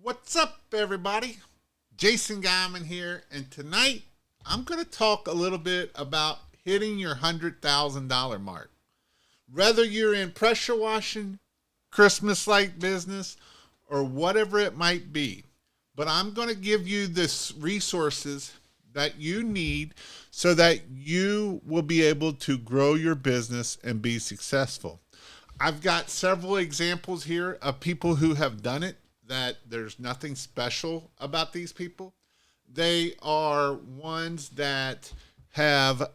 What's up, everybody? Jason Guyman here, and tonight I'm going to talk a little bit about hitting your $100,000 mark. Whether you're in pressure washing, Christmas light business, or whatever it might be, but I'm going to give you the resources that you need so that you will be able to grow your business and be successful. I've got several examples here of people who have done it, that there's nothing special about these people. They are ones that have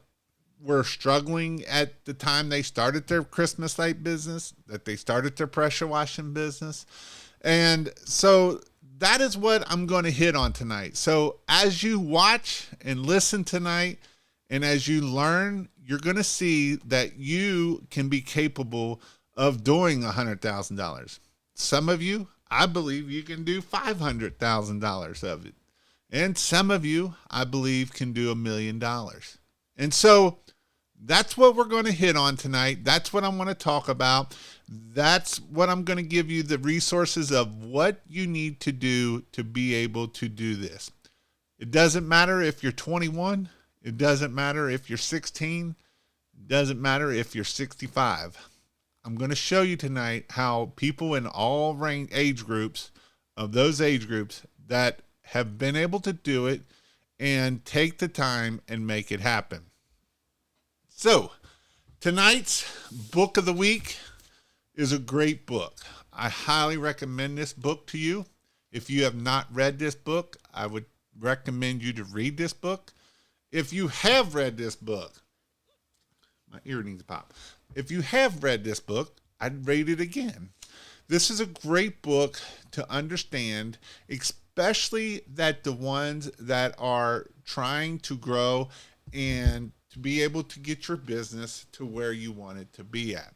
were struggling at the time they started their Christmas light business, that they started their pressure washing business. And so that is what I'm going to hit on tonight. So as you watch and listen tonight, and as you learn, you're going to see that you can be capable of doing $100,000. Some of you, I believe you can do $500,000 of it. And some of you, I believe, can do $1,000,000. And so that's what we're going to hit on tonight. That's what I'm going to talk about. That's what I'm going to give you the resources of what you need to do to be able to do this. It doesn't matter if you're 21. It doesn't matter if you're 16. It doesn't matter if you're 65. I'm going to show you tonight how people in all range age groups of those age groups that have been able to do it and take the time and make it happen. So tonight's book of the week is a great book. I highly recommend this book to you. If you have not read this book, I would recommend you to read this book. If you have read this book, my ear needs to pop. If you have read this book, I'd rate it again. This is a great book to understand, especially that the ones that are trying to grow and to be able to get your business to where you want it to be at.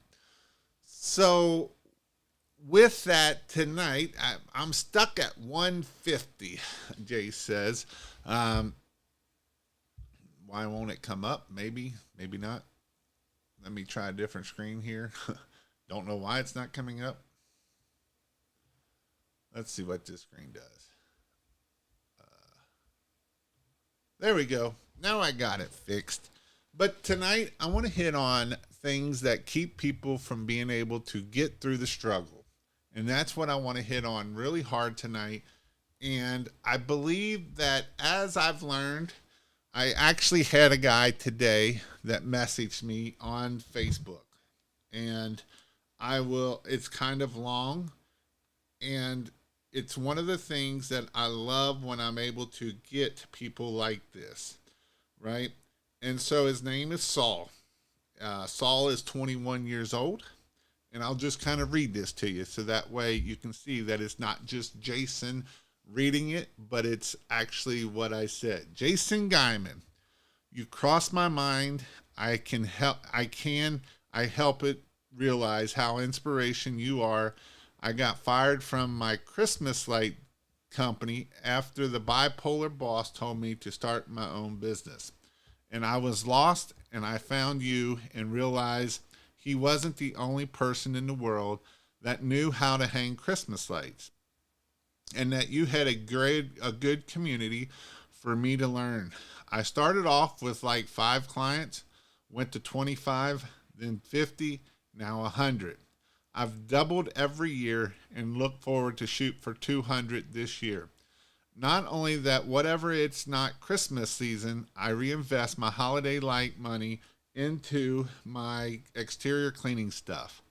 So with that, tonight, I'm stuck at 150, Jay says. Why won't it come up? Maybe not. Let me try a different screen here. Don't know why it's not coming up. Let's see what this screen does. There we go. Now I got it fixed. But tonight I want to hit on things that keep people from being able to get through the struggle. And that's what I want to hit on really hard tonight. And I believe that as I've learned, I actually had a guy today that messaged me on Facebook, and it's kind of long, and it's one of the things that I love when I'm able to get people like this, right? And so his name is Saul. Saul is 21 years old, and I'll just kind of read this to you so that way you can see that it's not just Jason reading it, but it's actually what I said. Jason Guyman, you cross my mind. I help it realize how inspiration you are. I got fired from my Christmas light company after the bipolar boss told me to start my own business. And I was lost, and I found you and realized he wasn't the only person in the world that knew how to hang Christmas lights, and that you had a good community for me to learn. I started off with like 5 clients, went to 25, then 50, now 100. I've doubled every year and look forward to shoot for 200 this year. Not only that, whatever it's not Christmas season, I reinvest my holiday light money into my exterior cleaning stuff.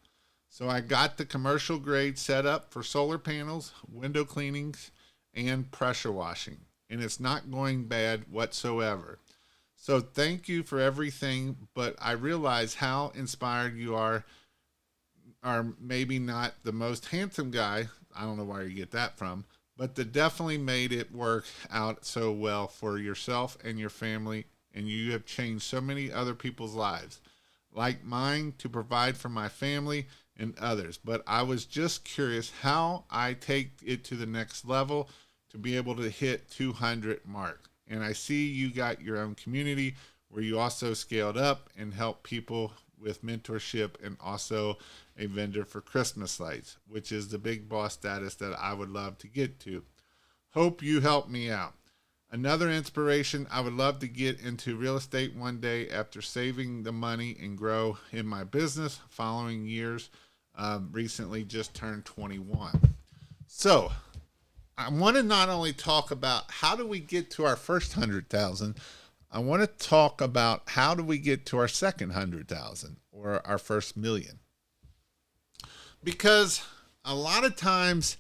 So I got the commercial grade set up for solar panels, window cleanings, and pressure washing. And it's not going bad whatsoever. So thank you for everything, but I realize how inspired you are maybe not the most handsome guy. I don't know where you get that from, but that definitely made it work out so well for yourself and your family. And you have changed so many other people's lives, like mine, to provide for my family and others. But I was just curious how I take it to the next level to be able to hit 200 mark. And I see you got your own community where you also scaled up and help people with mentorship and also a vendor for Christmas lights, which is the big boss status that I would love to get to. Hope you help me out. Another inspiration, I would love to get into real estate one day after saving the money and grow in my business following years. Recently just turned 21. So I want to not only talk about how do we get to our first 100,000, I want to talk about how do we get to our second 100,000 or our first million. Because a lot of times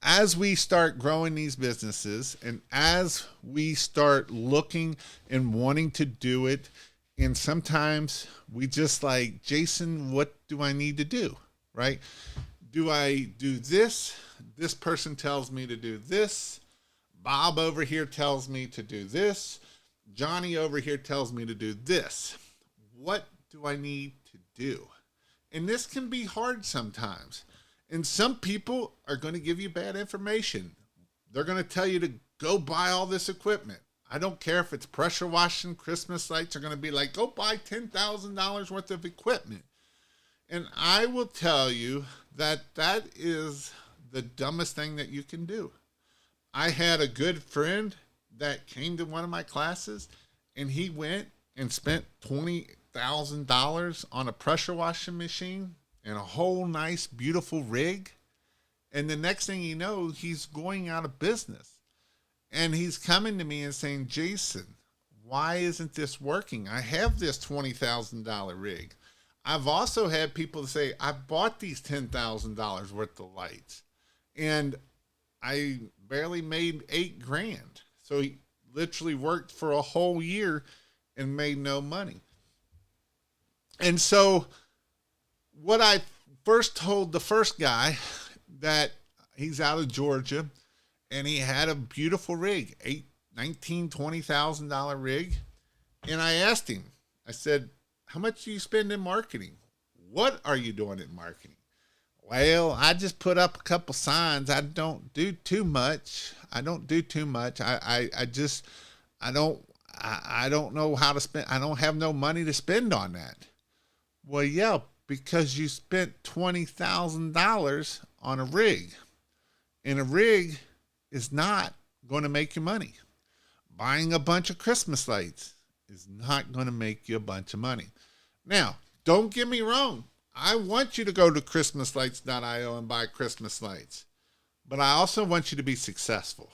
as we start growing these businesses and as we start looking and wanting to do it, and sometimes we just like, Jason, what do I need to do? Right? Do I do this? This person tells me to do this. Bob over here tells me to do this. Johnny over here tells me to do this. What do I need to do? And this can be hard sometimes. And some people are going to give you bad information. They're going to tell you to go buy all this equipment. I don't care if it's pressure washing, Christmas lights. Are going to be like, go buy $10,000 worth of equipment. And I will tell you that that is the dumbest thing that you can do. I had a good friend that came to one of my classes, and he went and spent $20,000 on a pressure washing machine and a whole nice, beautiful rig. And the next thing you know, he's going out of business. And he's coming to me and saying, Jason, why isn't this working? I have this $20,000 rig. I've also had people say, I bought these $10,000 worth of lights and I barely made $8,000. So he literally worked for a whole year and made no money. And so what I first told the first guy, that he's out of Georgia and he had a beautiful rig, $20,000 rig. And I asked him, I said, how much do you spend in marketing? What are you doing in marketing? Well, I just put up a couple signs. I don't do too much. I don't know how to spend. I don't have no money to spend on that. Well, yeah, because you spent $20,000 on a rig, and a rig is not going to make you money. Buying a bunch of Christmas lights is not going to make you a bunch of money. Now, don't get me wrong. I want you to go to christmaslights.io and buy Christmas lights, but I also want you to be successful.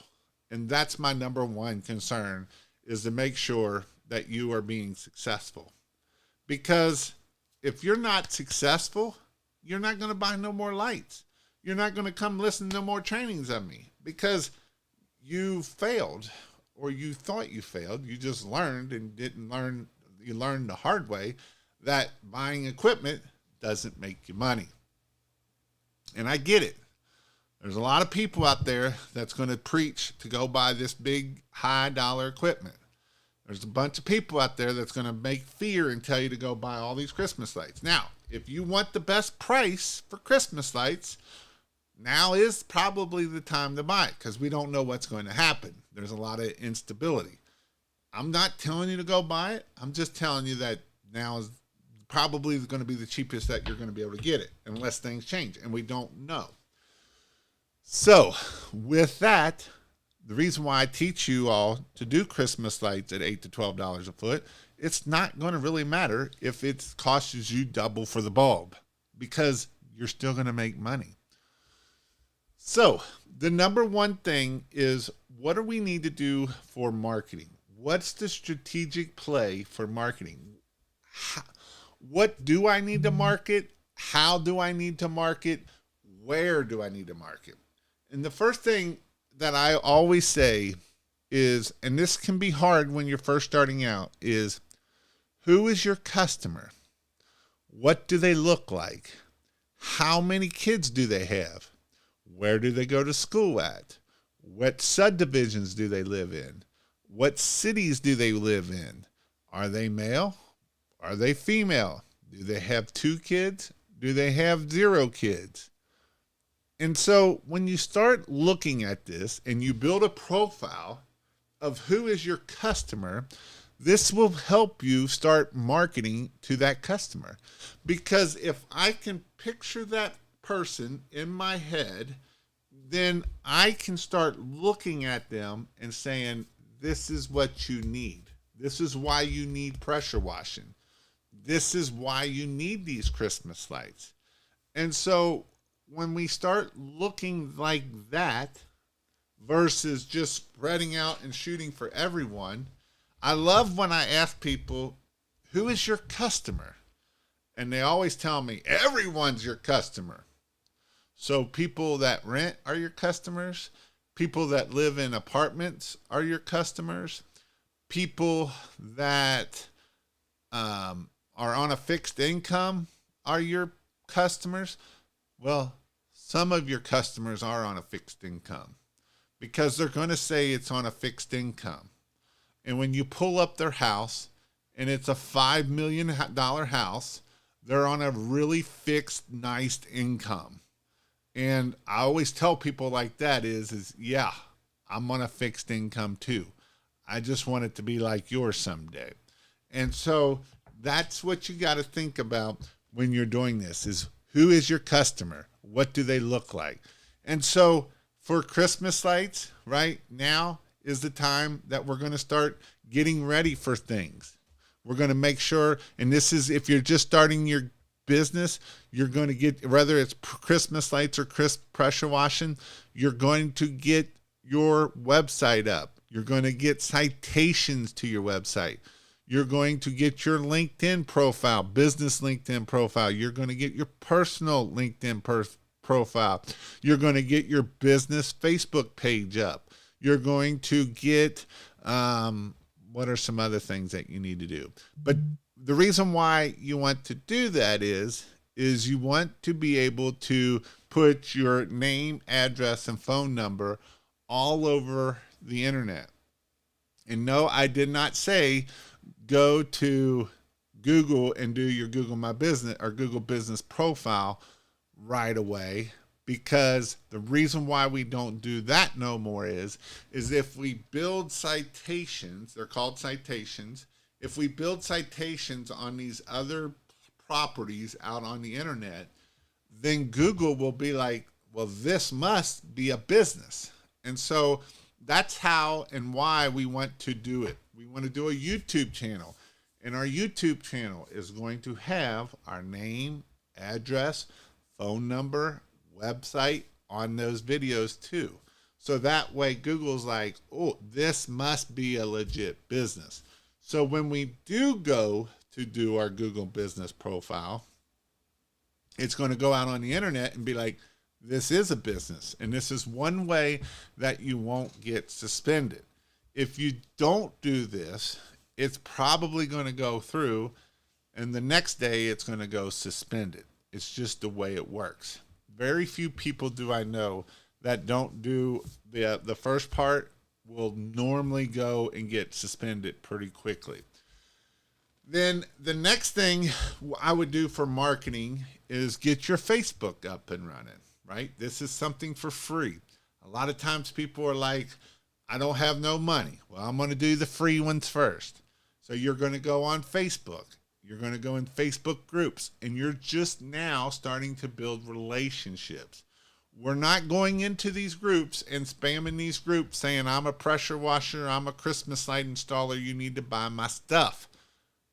And that's my number one concern, is to make sure that you are being successful. Because if you're not successful, you're not going to buy no more lights. You're not going to come listen to no more trainings of me, because you failed, or you thought you failed. You just learned and didn't learn. You learned the hard way that buying equipment doesn't make you money. And I get it. There's a lot of people out there that's going to preach to go buy this big high dollar equipment. There's a bunch of people out there that's going to make fear and tell you to go buy all these Christmas lights. Now, if you want the best price for Christmas lights, now is probably the time to buy it, because we don't know what's going to happen. There's a lot of instability. I'm not telling you to go buy it. I'm just telling you that now is probably going to be the cheapest that you're going to be able to get it, unless things change, and we don't know. So with that, the reason why I teach you all to do Christmas lights at $8 to $12 a foot, it's not going to really matter if it costs you double for the bulb, because you're still going to make money. So the number one thing is, what do we need to do for marketing? What's the strategic play for marketing? What do I need to market? How do I need to market? Where do I need to market? And the first thing that I always say is, and this can be hard when you're first starting out, is who is your customer? What do they look like? How many kids do they have? Where do they go to school at? What subdivisions do they live in? What cities do they live in? Are they male? Are they female? Do they have 2 kids? Do they have 0 kids? And so when you start looking at this and you build a profile of who is your customer, This will help you start marketing to that customer. Because if I can picture that person in my head, then I can start looking at them and saying, this is what you need. This is why you need pressure washing. This is why you need these Christmas lights. And so when we start looking like that versus just spreading out and shooting for everyone, I love when I ask people, who is your customer? And they always tell me, everyone's your customer. So people that rent are your customers. People that live in apartments are your customers. People that are on a fixed income are your customers. Well, some of your customers are on a fixed income because they're going to say it's on a fixed income. And when you pull up their house and it's a $5 million house, they're on a really fixed, nice income. And I always tell people like that is yeah, I'm on a fixed income too. I just want it to be like yours someday. And so that's what you got to think about when you're doing this is who is your customer? What do they look like? And so for Christmas lights, right now is the time that we're going to start getting ready for things. We're going to make sure, and this is if you're just starting your business, you're going to get, whether it's Christmas lights or pressure washing, you're going to get your website up. You're going to get citations to your website. You're going to get your LinkedIn profile, business LinkedIn profile. You're going to get your personal LinkedIn profile. You're going to get your business Facebook page up. You're going to get, what are some other things that you need to do? But the reason why you want to do that is you want to be able to put your name, address, and phone number all over the internet. And no, I did not say go to Google and do your Google My Business or Google Business profile right away, because the reason why we don't do that no more is if we build citations, they're called citations. If we build citations on these other properties out on the internet, then Google will be like, well, this must be a business. And so that's how and why we want to do it. We want to do a YouTube channel, and our YouTube channel is going to have our name, address, phone number, website on those videos too. So that way Google's like, oh, this must be a legit business. So when we do go to do our Google business profile, it's going to go out on the internet and be like, this is a business. And this is one way that you won't get suspended. If you don't do this, it's probably going to go through, and the next day it's going to go suspended. It's just the way it works. Very few people do I know that don't do the first part will normally go and get suspended pretty quickly. Then the next thing I would do for marketing is get your Facebook up and running, right? This is something for free. A lot of times people are like, I don't have no money. Well, I'm going to do the free ones first. So you're going to go on Facebook. You're going to go in Facebook groups, and you're just now starting to build relationships. We're not going into these groups and spamming these groups saying, I'm a pressure washer, I'm a Christmas light installer, you need to buy my stuff.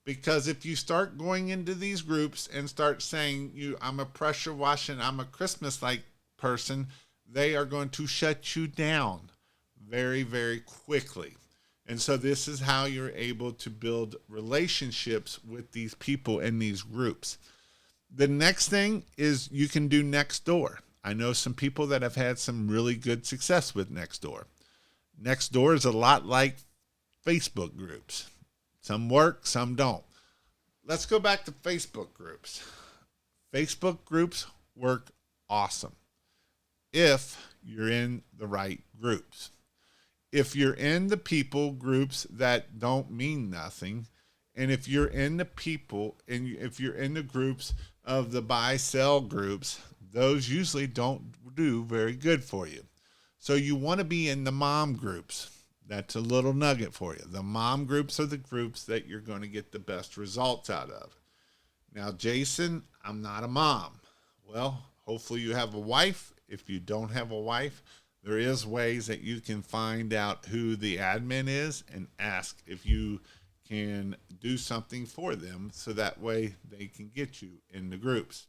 Because if you start going into these groups and start saying, I'm a pressure washer, I'm a Christmas light person, they are going to shut you down very, very quickly. And so this is how you're able to build relationships with these people in these groups. The next thing is you can do Nextdoor. I know some people that have had some really good success with Nextdoor. Nextdoor is a lot like Facebook groups. Some work, some don't. Let's go back to Facebook groups. Facebook groups work awesome if you're in the right groups. If you're in the people groups that don't mean nothing, and if you're in the people, and if you're in the groups of the buy-sell groups, those usually don't do very good for you. So you want to be in the mom groups. That's a little nugget for you. The mom groups are the groups that you're going to get the best results out of. Now, Jason, I'm not a mom. Well, hopefully you have a wife. If you don't have a wife, there is ways that you can find out who the admin is and ask if you can do something for them so that way they can get you in the groups.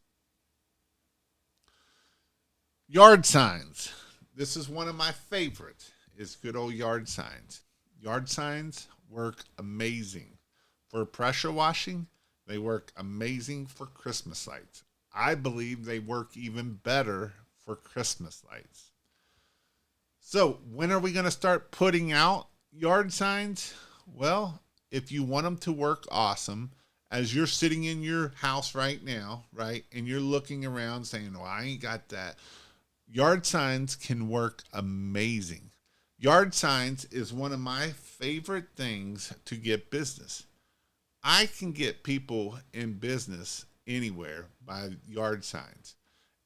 Yard signs. This is one of my favorites, is good old yard signs. Yard signs work amazing for pressure washing. They work amazing for Christmas lights. I believe they work even better for Christmas lights. So when are we going to start putting out yard signs? Well, if you want them to work awesome, as you're sitting in your house right now, right, and you're looking around saying, well, I ain't got that. Yard signs can work amazing. Yard signs is one of my favorite things to get business. I can get people in business anywhere by yard signs.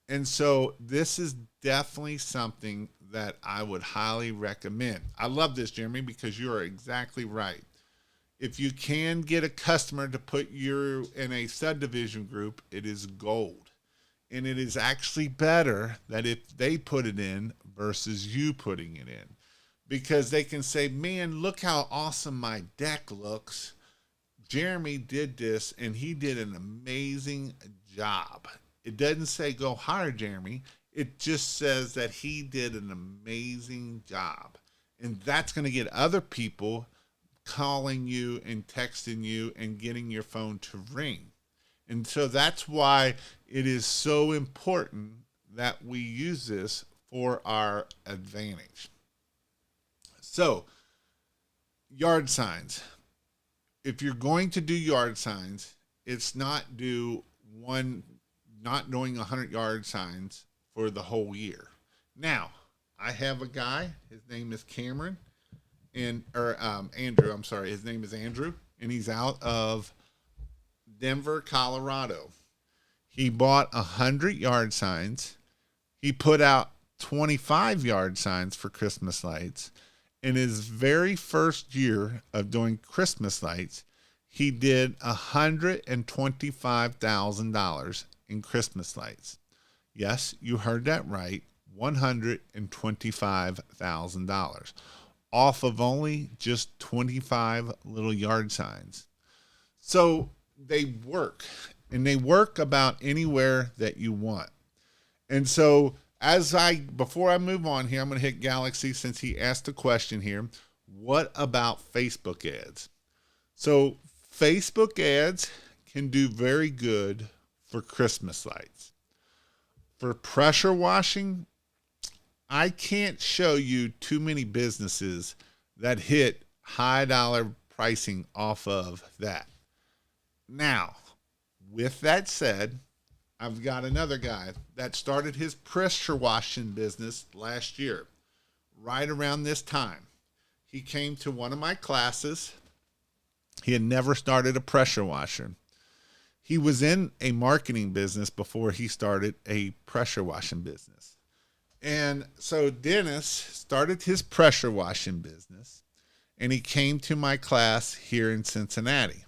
And so this is definitely something that I would highly recommend. I love this, Jeremy, because you are exactly right. If you can get a customer to put you in a subdivision group, it is gold. And it is actually better that if they put it in versus you putting it in. Because they can say, man, look how awesome my deck looks. Jeremy did this and he did an amazing job. It doesn't say go hire Jeremy. It just says that he did an amazing job. And that's going to get other people calling you and texting you and getting your phone to ring. And so that's why it is so important that we use this for our advantage. So, yard signs. If you're going to do yard signs, it's not doing 100 yard signs for the whole year. Now, I have a guy, his name is Andrew, I'm sorry, his name is Andrew, and he's out of Denver, Colorado. He bought 100 yard signs. He put out 25 yard signs for Christmas lights. In his very first year of doing Christmas lights, he did $125,000 in Christmas lights. Yes, you heard that right, $125,000 off of only just 25 little yard signs. So they work, and they work about anywhere that you want. And so before I move on here, I'm going to hit Galaxy since he asked a question here. What about Facebook ads? So Facebook ads can do very good for Christmas lights. For pressure washing, I can't show you too many businesses that hit high dollar pricing off of that. Now, with that said, I've got another guy that started his pressure washing business last year, right around this time. He came to one of my classes. He had never started a pressure washer. He was in a marketing business before he started a pressure washing business. And so Dennis started his pressure washing business, and he came to my class here in Cincinnati.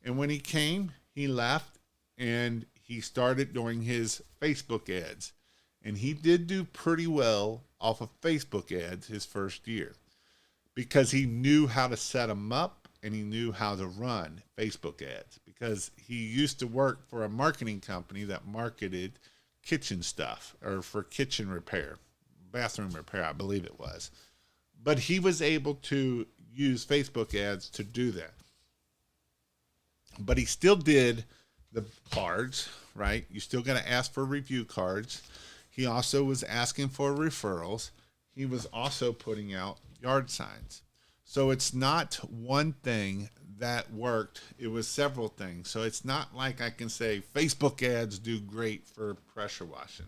And when he came, he left, and he started doing his Facebook ads. And he did do pretty well off of Facebook ads his first year because he knew how to set them up and he knew how to run Facebook ads because he used to work for a marketing company that marketed kitchen stuff or for kitchen repair, bathroom repair, I believe it was. But he was able to use Facebook ads to do that. But he still did the cards, right? You still got to ask for review cards. He also was asking for referrals. He was also putting out yard signs. So it's not one thing that worked. It was several things. So it's not like I can say Facebook ads do great for pressure washing.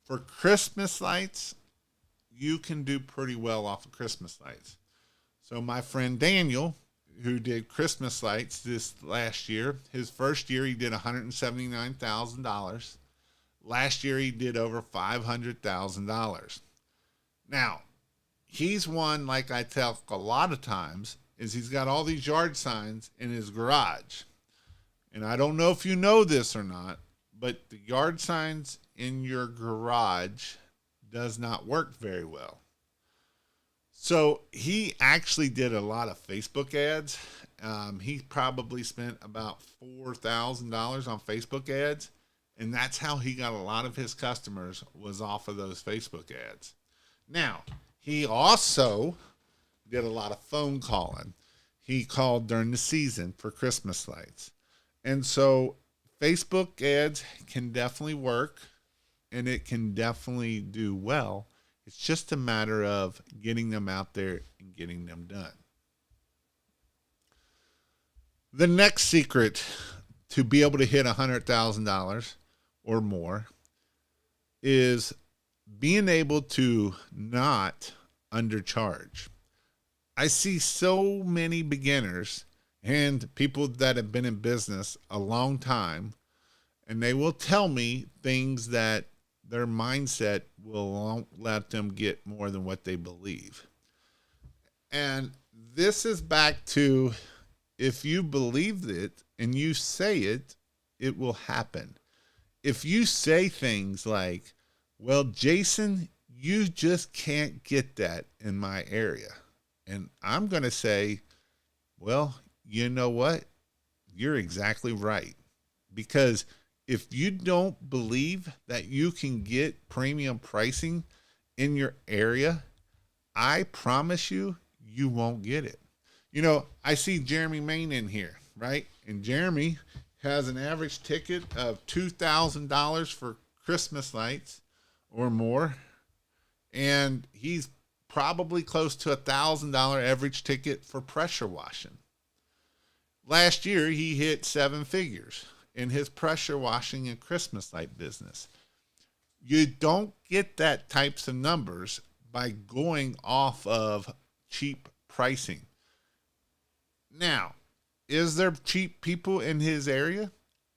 For Christmas lights, you can do pretty well off of Christmas lights. So my friend Daniel, who did Christmas lights this last year, his first year he did $179,000. Last year he did over $500,000. Now, he's one, like I tell a lot of times, is he's got all these yard signs in his garage. And I don't know if you know this or not, but the yard signs in your garage does not work very well. So he actually did a lot of Facebook ads. He probably spent about $4,000 on Facebook ads, and that's how he got a lot of his customers, was off of those Facebook ads. Now, he also did a lot of phone calling. He called during the season for Christmas lights. And so Facebook ads can definitely work, and it can definitely do well. It's just a matter of getting them out there and getting them done. The next secret to be able to hit $100,000 or more is being able to not undercharge. I see so many beginners and people that have been in business a long time, and they will tell me things that their mindset won't let them get more than what they believe. And this is back to, if you believe it and you say it, it will happen. If you say things like, well, Jason, you just can't get that in my area. And I'm going to say, well, you know what? You're exactly right. Because if you don't believe that you can get premium pricing in your area, I promise you, you won't get it. You know, I see Jeremy Main in here, right? And Jeremy has an average ticket of $2,000 for Christmas lights or more. And he's probably close to $1,000 average ticket for pressure washing. Last year, he hit 7 figures in his pressure washing and Christmas light business. You don't get that types of numbers by going off of cheap pricing. Now, is there cheap people in his area?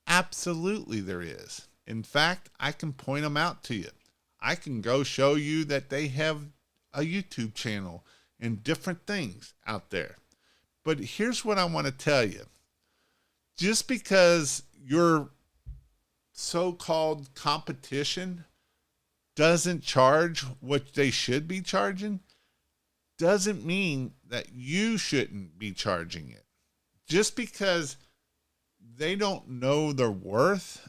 Absolutely there is. In fact, I can point them out to you. I can go show you that they have a YouTube channel and different things out there. But here's what I want to tell you. Just because your so-called competition doesn't charge what they should be charging, doesn't mean that you shouldn't be charging it. Just because they don't know their worth,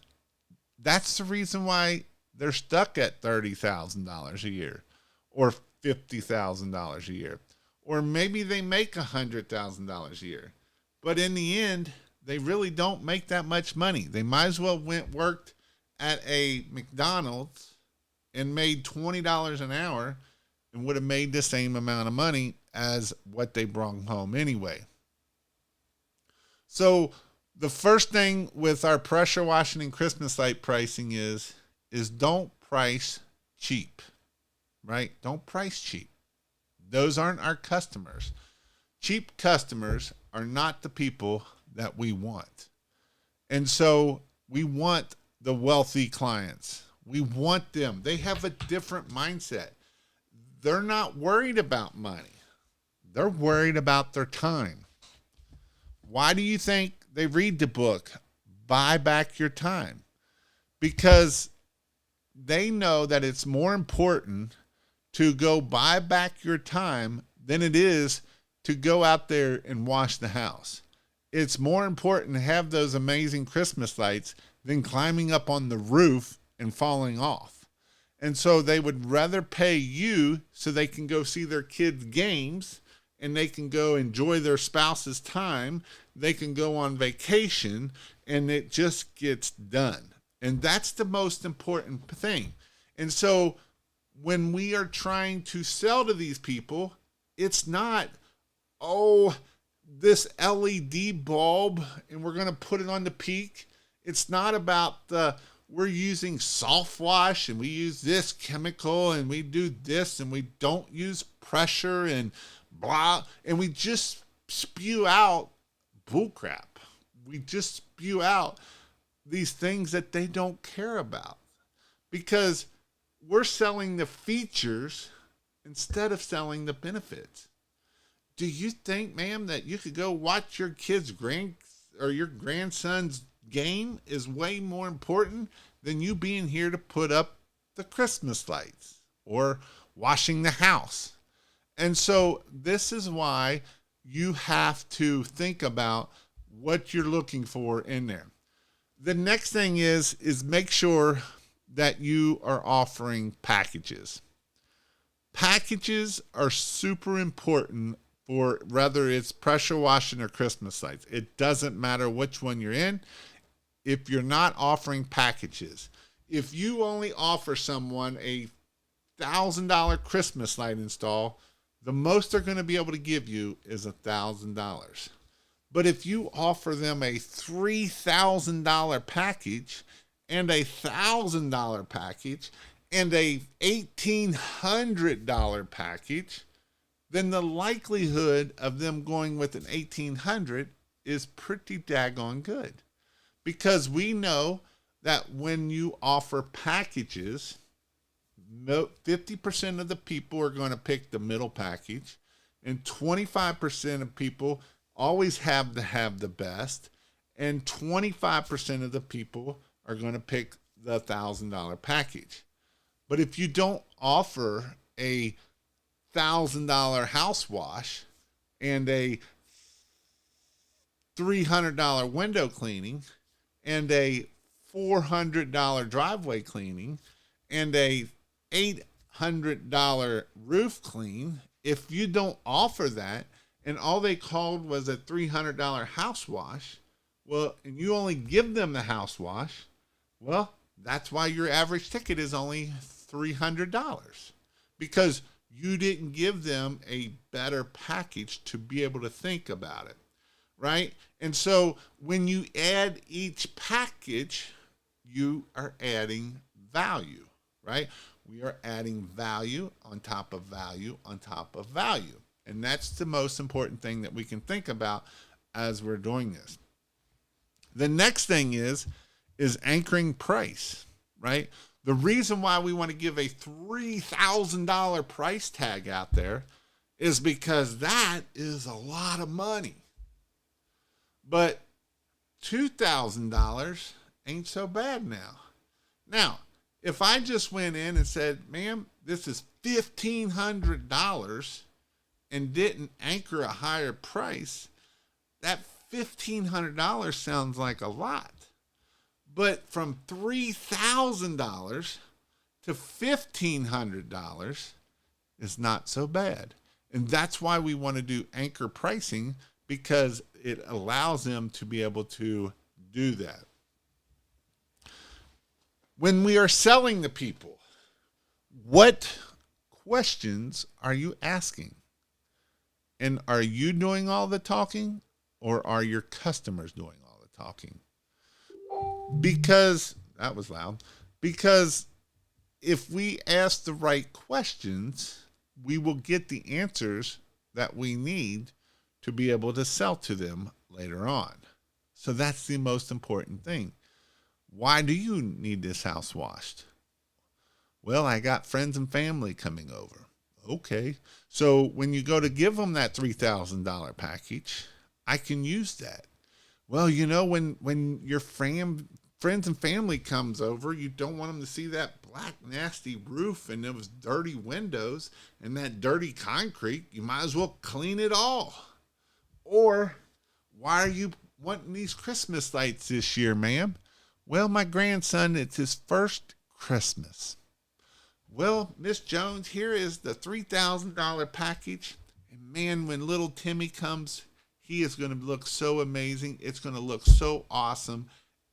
that's the reason why they're stuck at $30,000 a year or $50,000 a year. Or maybe they make $100,000 a year. But in the end, they really don't make that much money. They might as well worked at a McDonald's and made $20 an hour and would have made the same amount of money as what they brought home anyway. So the first thing with our pressure washing and Christmas light pricing is don't price cheap, right? Don't price cheap. Those aren't our customers. Cheap customers are not the people that we want. And so we want the wealthy clients. We want them. They have a different mindset. They're not worried about money. They're worried about their time. Why do you think they read the book, Buy Back Your Time? Because they know that it's more important to go buy back your time than it is to go out there and wash the house. It's more important to have those amazing Christmas lights than climbing up on the roof and falling off. And so they would rather pay you so they can go see their kids' games and they can go enjoy their spouse's time. They can go on vacation and it just gets done. And that's the most important thing. And so when we are trying to sell to these people, it's not, oh, this LED bulb and we're going to put it on the peak. It's not about we're using soft wash and we use this chemical and we do this and we don't use pressure and blah. And we just spew out bullcrap. We just spew out these things that they don't care about because we're selling the features instead of selling the benefits. Do you think, ma'am, that you could go watch your kid's or your grandson's game is way more important than you being here to put up the Christmas lights or washing the house? And so this is why you have to think about what you're looking for in there. The next thing is make sure that you are offering packages. Packages are super important for whether it's pressure washing or Christmas lights. It doesn't matter which one you're in. If you're not offering packages, if you only offer someone a $1,000 Christmas light install, the most they're going to be able to give you is $1,000. But if you offer them a $3,000 package and a $1,000 package and a $1,800 package, then the likelihood of them going with an $1,800 is pretty daggone good. Because we know that when you offer packages, 50% of the people are going to pick the middle package, and 25% of people always have to have the best, and 25% of the people are going to pick the $1,000 package. But if you don't offer a $1,000 house wash and a $300 window cleaning and a $400 driveway cleaning and a $800 roof clean, if you don't offer that and all they called was a $300 house wash, well, and you only give them the house wash, well, that's why your average ticket is only $300, because you didn't give them a better package to be able to think about it, right? And so when you add each package, you are adding value, right? We are adding value on top of value on top of value. And that's the most important thing that we can think about as we're doing this. The next thing is anchoring price, right? The reason why we want to give a $3,000 price tag out there is because that is a lot of money. But $2,000 ain't so bad now. Now, if I just went in and said, ma'am, this is $1,500 and didn't anchor a higher price, that $1,500 sounds like a lot. But from $3,000 to $1,500 is not so bad. And that's why we want to do anchor pricing, because it allows them to be able to do that. When we are selling to people, what questions are you asking? And are you doing all the talking, or are your customers doing all the talking? Because, that was loud, because if we ask the right questions, we will get the answers that we need to be able to sell to them later on. So that's the most important thing. Why do you need this house washed? Well, I got friends and family coming over. Okay. So when you go to give them that $3,000 package, I can use that. Well, you know, when your friends and family comes over, you don't want them to see that black, nasty roof and those dirty windows and that dirty concrete. You might as well clean it all. Or, why are you wanting these Christmas lights this year, ma'am? Well, my grandson, it's his first Christmas. Well, Miss Jones, here is the $3,000 package. And man, when little Timmy comes, he is going to look so amazing. It's going to look so awesome.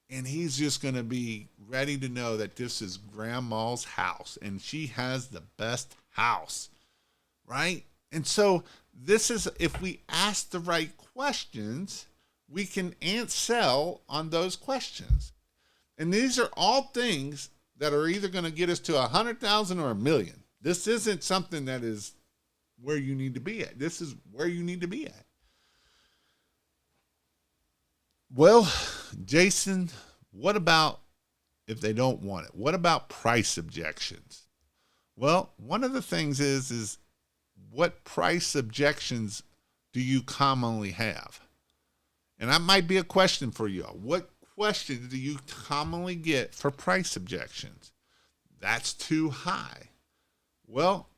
And he's just going to be ready to know that this is grandma's house. And she has the best house, right? And so this is, if we ask the right questions, we can sell on those questions. And these are all things that are either going to get us to 100,000 or 1 million. This isn't something that is where you need to be at. This is where you need to be at. Well, Jason, what about if they don't want it? What about price objections? Well, one of the things is what price objections do you commonly have? And that might be a question for you. What questions do you commonly get for price objections? That's too high. Well,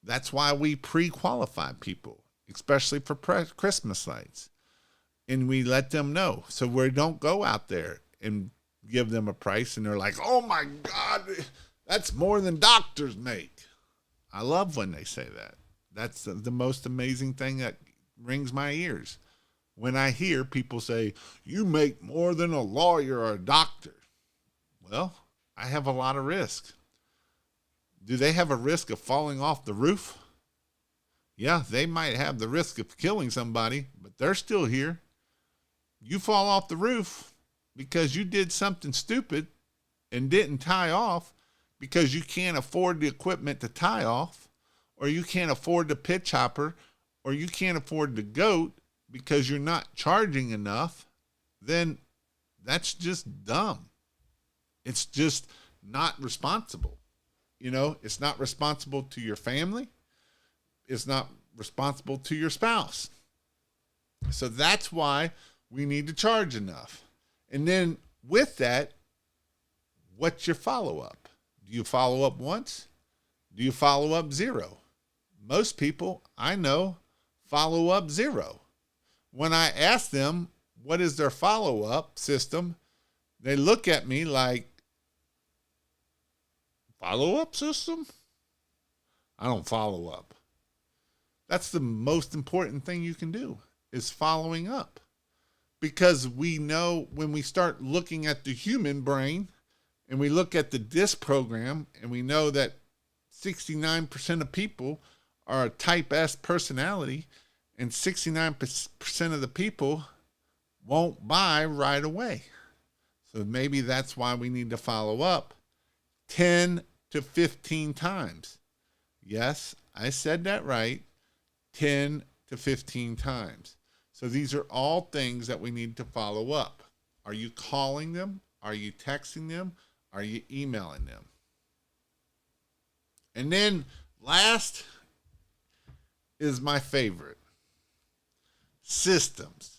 that's why we pre-qualify people, especially for Christmas lights. And we let them know. So we don't go out there and give them a price and they're like, oh my God, that's more than doctors make. I love when they say that. That's the most amazing thing that rings my ears. When I hear people say, you make more than a lawyer or a doctor. Well, I have a lot of risk. Do they have a risk of falling off the roof? Yeah, they might have the risk of killing somebody, but they're still here. You fall off the roof because you did something stupid and didn't tie off because you can't afford the equipment to tie off, or you can't afford the pitch hopper, or you can't afford the goat because you're not charging enough, then that's just dumb. It's just not responsible. You know, it's not responsible to your family. It's not responsible to your spouse. So that's why we need to charge enough. And then with that, what's your follow-up? Do you follow up once? Do you follow up zero? Most people I know follow up zero. When I ask them what is their follow-up system, they look at me like, follow-up system? I don't follow up. That's the most important thing you can do, is following up. Because we know when we start looking at the human brain and we look at the DISC program and we know that 69% of people are a type S personality and 69% of the people won't buy right away. So maybe that's why we need to follow up 10 to 15 times. Yes, I said that right. 10 to 15 times. So these are all things that we need to follow up. Are you calling them? Are you texting them? Are you emailing them? And then last is my favorite. Systems.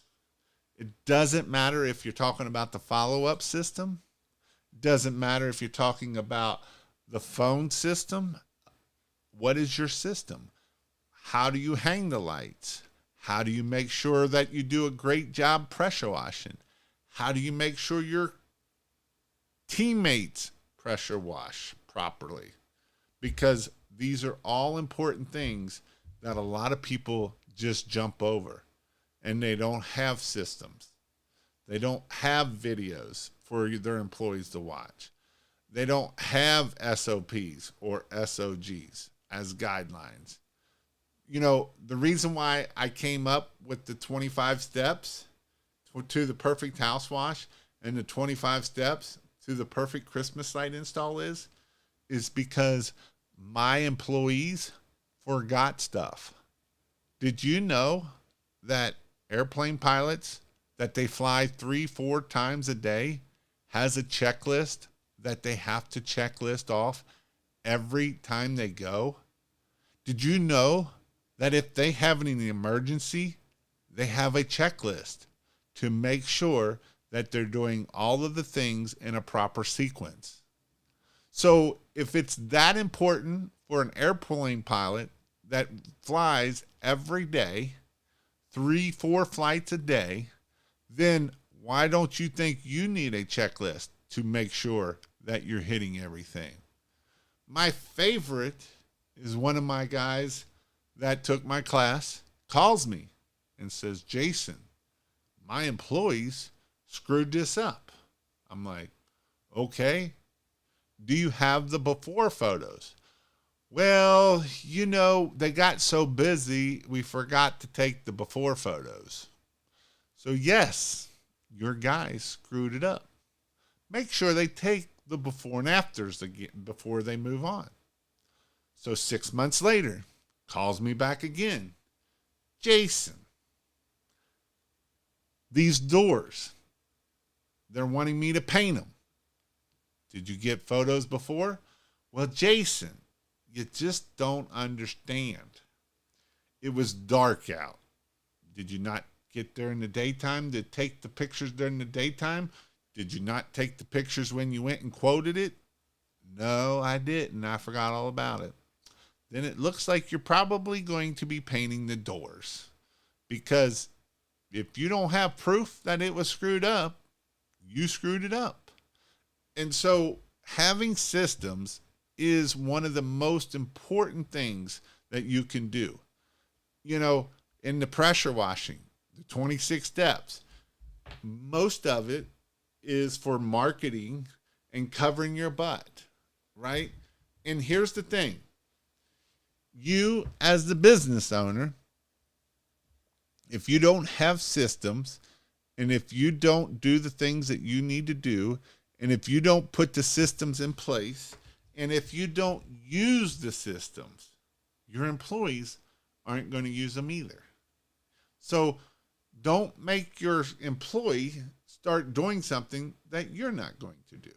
It doesn't matter if you're talking about the follow-up system. It doesn't matter if you're talking about the phone system. What is your system? How do you hang the lights? How do you make sure that you do a great job pressure washing? How do you make sure your teammates pressure wash properly? Because these are all important things that a lot of people just jump over, and they don't have systems. They don't have videos for their employees to watch. They don't have SOPs or SOGs as guidelines. You know, the reason why I came up with the 25 steps to the perfect house wash and the 25 steps to the perfect Christmas light install is because my employees forgot stuff. Did you know that airplane pilots that they fly 3-4 times a day has a checklist that they have to checklist off every time they go? Did you know that if they have any emergency, they have a checklist to make sure that they're doing all of the things in a proper sequence? So if it's that important for an airplane pilot that flies every day, 3-4 flights a day, then why don't you think you need a checklist to make sure that you're hitting everything? My favorite is one of my guys that took my class calls me and says, Jason, my employees screwed this up. I'm like, okay. Do you have the before photos? Well, you know, they got so busy, we forgot to take the before photos. So yes, your guys screwed it up. Make sure they take the before and afters again before they move on. So 6 months later, calls me back again. Jason, these doors, they're wanting me to paint them. Did you get photos before? Well, Jason, You just don't understand. It was dark out. Did you not get there in the daytime to take the pictures during the daytime? Did you not take the pictures when you went and quoted it? No, I didn't. I forgot all about it. Then it looks like you're probably going to be painting the doors. Because if you don't have proof that it was screwed up, you screwed it up. And so having systems is one of the most important things that you can do. You know, in the pressure washing, the 26 steps, most of it is for marketing and covering your butt, right? And here's the thing. You, as the business owner, if you don't have systems, and if you don't do the things that you need to do, and if you don't put the systems in place, and if you don't use the systems, your employees aren't going to use them either. So don't make your employee start doing something that you're not going to do.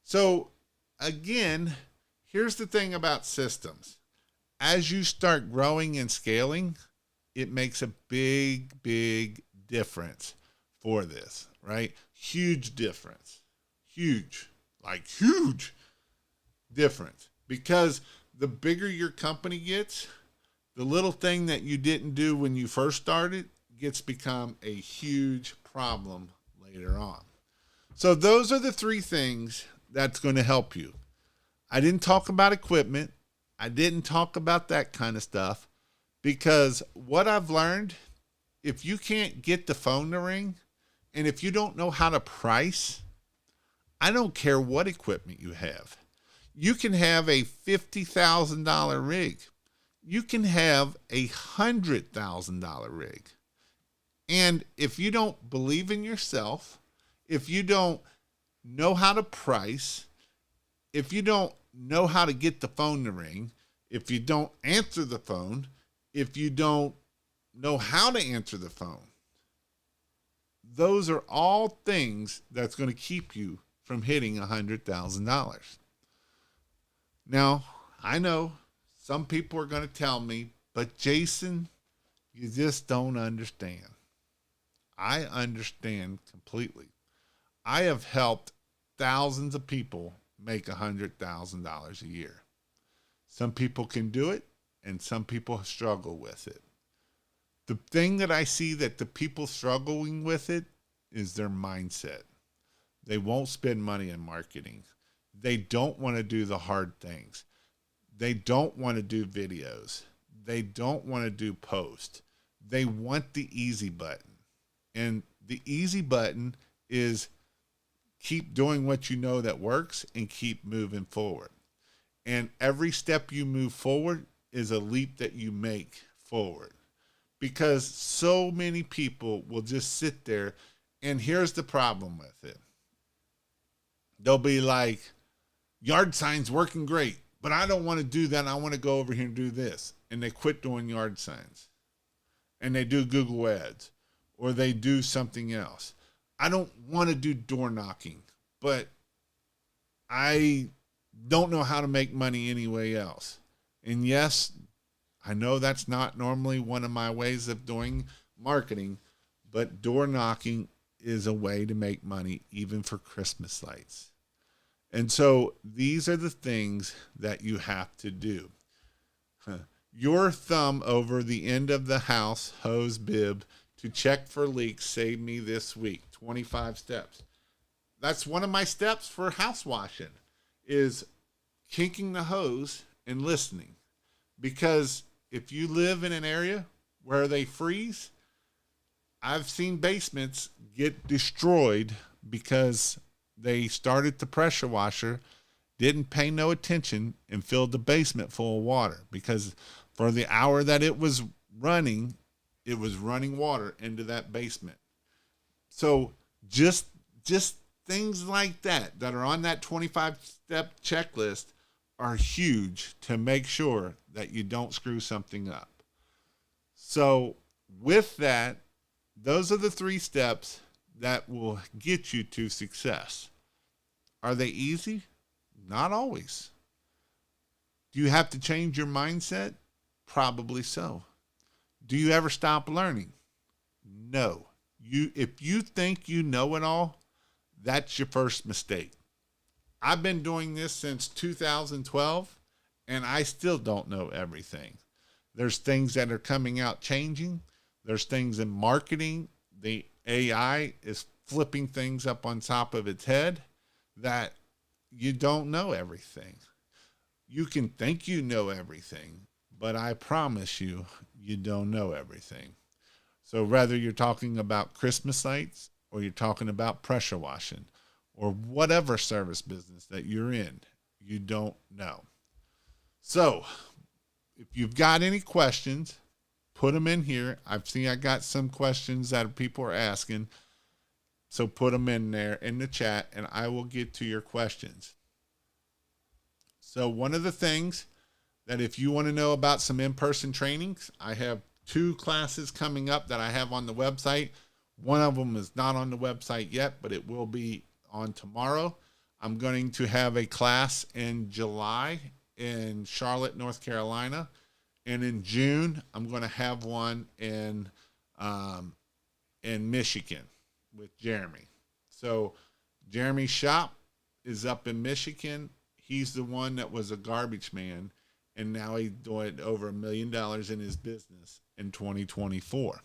So again, here's the thing about systems. As you start growing and scaling, it makes a big, big difference for this, right? Huge difference. Huge difference. Because the bigger your company gets, the little thing that you didn't do when you first started gets become a huge problem later on. So those are the three things that's going to help you. I didn't talk about equipment. I didn't talk about that kind of stuff because what I've learned, if you can't get the phone to ring and if you don't know how to price, I don't care what equipment you have. You can have a $50,000 rig. You can have a $100,000 rig. And if you don't believe in yourself, if you don't know how to price, if you don't know how to get the phone to ring, if you don't answer the phone, if you don't know how to answer the phone, those are all things that's going to keep you from hitting $100,000. Now, I know some people are going to tell me, but Jason, you just don't understand. I understand completely. I have helped thousands of people make $100,000 a year. Some people can do it, and some people struggle with it. The thing that I see that the people struggling with it is their mindset. They won't spend money on marketing. They don't want to do the hard things. They don't want to do videos. They don't want to do posts. They want the easy button. And the easy button is keep doing what you know that works and keep moving forward. And every step you move forward is a leap that you make forward. Because so many people will just sit there, and here's the problem with it. They'll be like, yard signs working great, but I don't want to do that. I want to go over here and do this. And they quit doing yard signs. And they do Google ads. Or they do something else. I don't want to do door knocking, but I don't know how to make money anyway else. And yes, I know that's not normally one of my ways of doing marketing, but door knocking is a way to make money even for Christmas lights. And so these are the things that you have to do. Your thumb over the end of the house hose bib to check for leaks saved me this week. 25 steps. That's one of my steps for house washing is kinking the hose and listening. Because if you live in an area where they freeze, I've seen basements get destroyed because they started the pressure washer, didn't pay no attention, and filled the basement full of water. Because for the hour that it was running water into that basement. So just things like that are on that 25-step checklist are huge to make sure that you don't screw something up. So with that, those are the 3 steps that will get you to success. Are they easy? Not always. Do you have to change your mindset? Probably so. Do you ever stop learning? No. If you think you know it all, that's your first mistake. I've been doing this since 2012 and I still don't know everything. There's things that are coming out changing. There's things in marketing. The AI is flipping things up on top of its head that you don't know everything. You can think you know everything, but I promise you, you don't know everything. So whether you're talking about Christmas lights or you're talking about pressure washing or whatever service business that you're in, you don't know. So if you've got any questions, put them in here. I've seen I got some questions that people are asking. So put them in there in the chat and I will get to your questions. So one of the things that if you want to know about some in-person trainings, I have 2 classes coming up that I have on the website. One of them is not on the website yet, but it will be on tomorrow. I'm going to have a class in July in Charlotte, North Carolina. And in June, I'm going to have one in Michigan with Jeremy. So Jeremy's shop is up in Michigan. He's the one that was a garbage man, and now he's doing over $1 million in his business in 2024.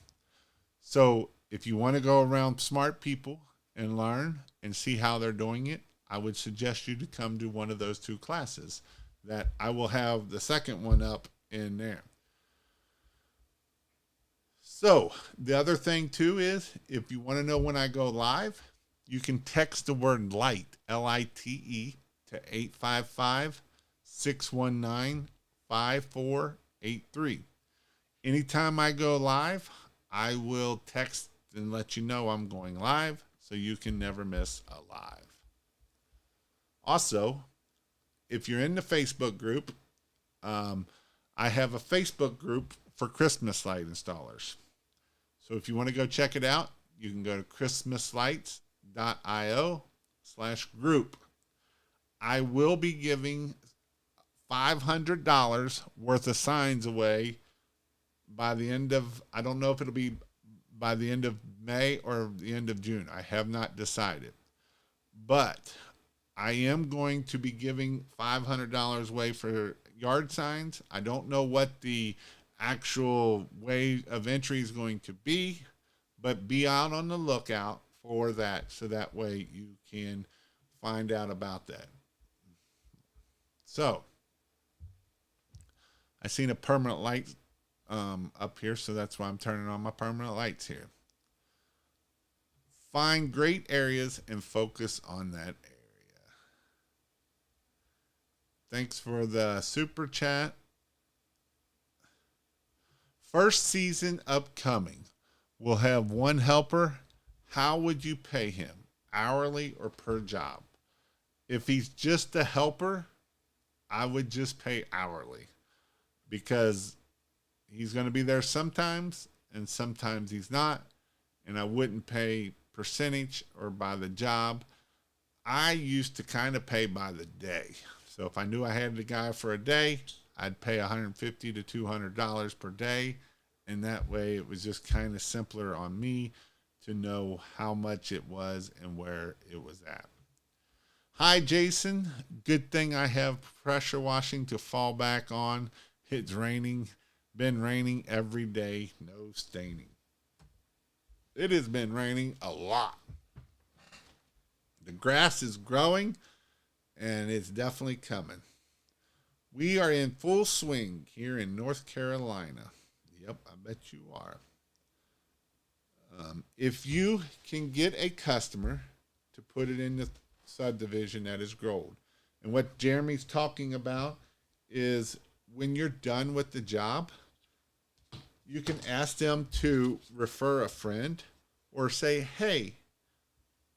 So if you want to go around smart people and learn and see how they're doing it, I would suggest you to come to one of those 2 classes that I will have the second one up in there. So the other thing too is if you want to know when I go live, you can text the word LIGHT, L-I-T-E, to 855-619-5483. Anytime I go live, I will text and let you know I'm going live so you can never miss a live. Also, if you're in the Facebook group, I have a Facebook group for Christmas light installers. So if you want to go check it out, you can go to christmaslights.io/group. I will be giving $500 worth of signs away by the end of, I don't know if it'll be by the end of May or the end of June. I have not decided. But I am going to be giving $500 away for yard signs. I don't know what the actual way of entry is going to be, but be out on the lookout for that so that way you can find out about that. So I seen a permanent light up here, so that's why I'm turning on my permanent lights here. Find great areas and focus on that area. Thanks for the super chat. First season upcoming. We'll have 1 helper. How would you pay him? Hourly or per job? If he's just a helper, I would just pay hourly because he's going to be there sometimes and sometimes he's not. And I wouldn't pay percentage or by the job. I used to kind of pay by the day. So if I knew I had the guy for a day, I'd pay $150 to $200 per day. And that way it was just kind of simpler on me to know how much it was and where it was at. Hi, Jason. Good thing I have pressure washing to fall back on. It's raining. Been raining every day. No staining. It has been raining a lot. The grass is growing and it's definitely coming. We are in full swing here in North Carolina. Yep, I bet you are. If you can get a customer to put it in the subdivision that is growed, and what Jeremy's talking about is when you're done with the job, you can ask them to refer a friend or say, hey,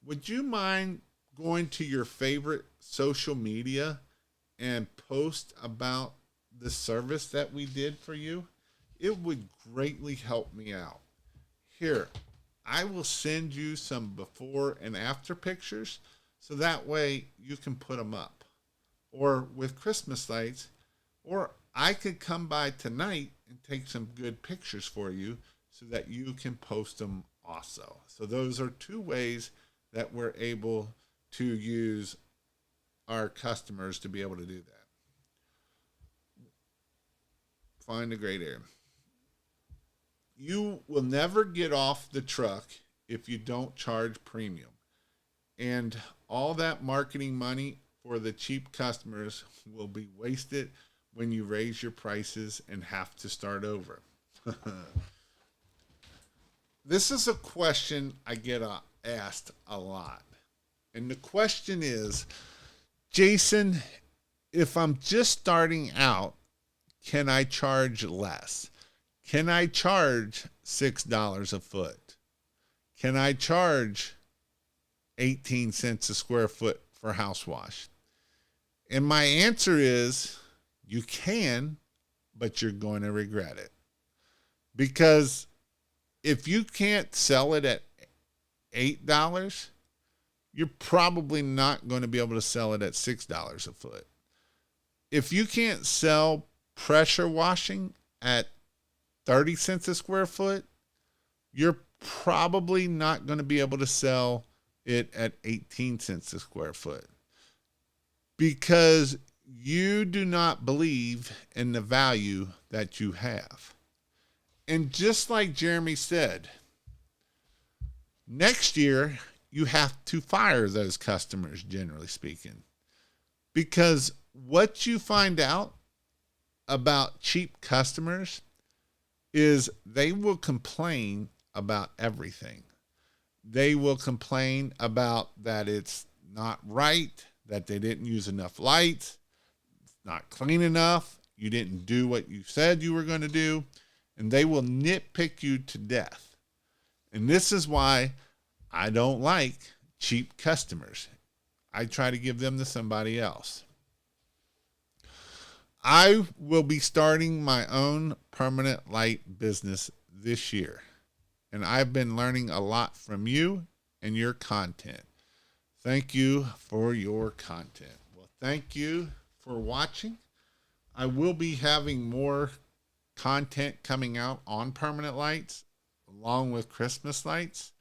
would you mind going to your favorite social media and post about the service that we did for you? It would greatly help me out. Here, I will send you some before and after pictures so that way you can put them up. Or with Christmas lights, or I could come by tonight and take some good pictures for you so that you can post them also. So those are two ways that we're able to use our customers to be able to do that. Find a great area. You will never get off the truck if you don't charge premium. And all that marketing money for the cheap customers will be wasted when you raise your prices and have to start over. This is a question I get asked a lot. And the question is, Jason, if I'm just starting out, can I charge less? Can I charge $6 a foot? Can I charge 18 cents a square foot for house wash? And my answer is, you can, but you're going to regret it. Because if you can't sell it at $8, you're probably not going to be able to sell it at $6 a foot. If you can't sell pressure washing at 30 cents a square foot, you're probably not going to be able to sell it at 18 cents a square foot, because you do not believe in the value that you have. And just like Jeremy said, next year you have to fire those customers, generally speaking, because what you find out about cheap customers is they will complain about everything. They will complain about that it's not right, that they didn't use enough lights, it's not clean enough, you didn't do what you said you were going to do, and they will nitpick you to death. And this is why I don't like cheap customers. I try to give them to somebody else. I will be starting my own permanent light business this year, and I've been learning a lot from you and your content. Thank you for your content. Well, thank you for watching. I will be having more content coming out on permanent lights along with Christmas lights.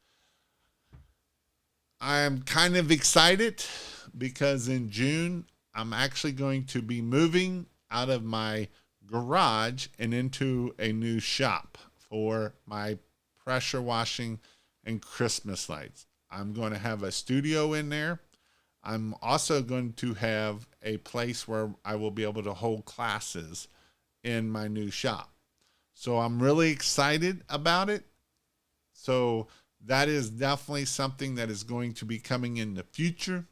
I'm kind of excited because in June, I'm actually going to be moving out of my garage and into a new shop for my pressure washing and Christmas lights. I'm going to have a studio in there. I'm also going to have a place where I will be able to hold classes in my new shop. So I'm really excited about it. So that is definitely something that is going to be coming in the future.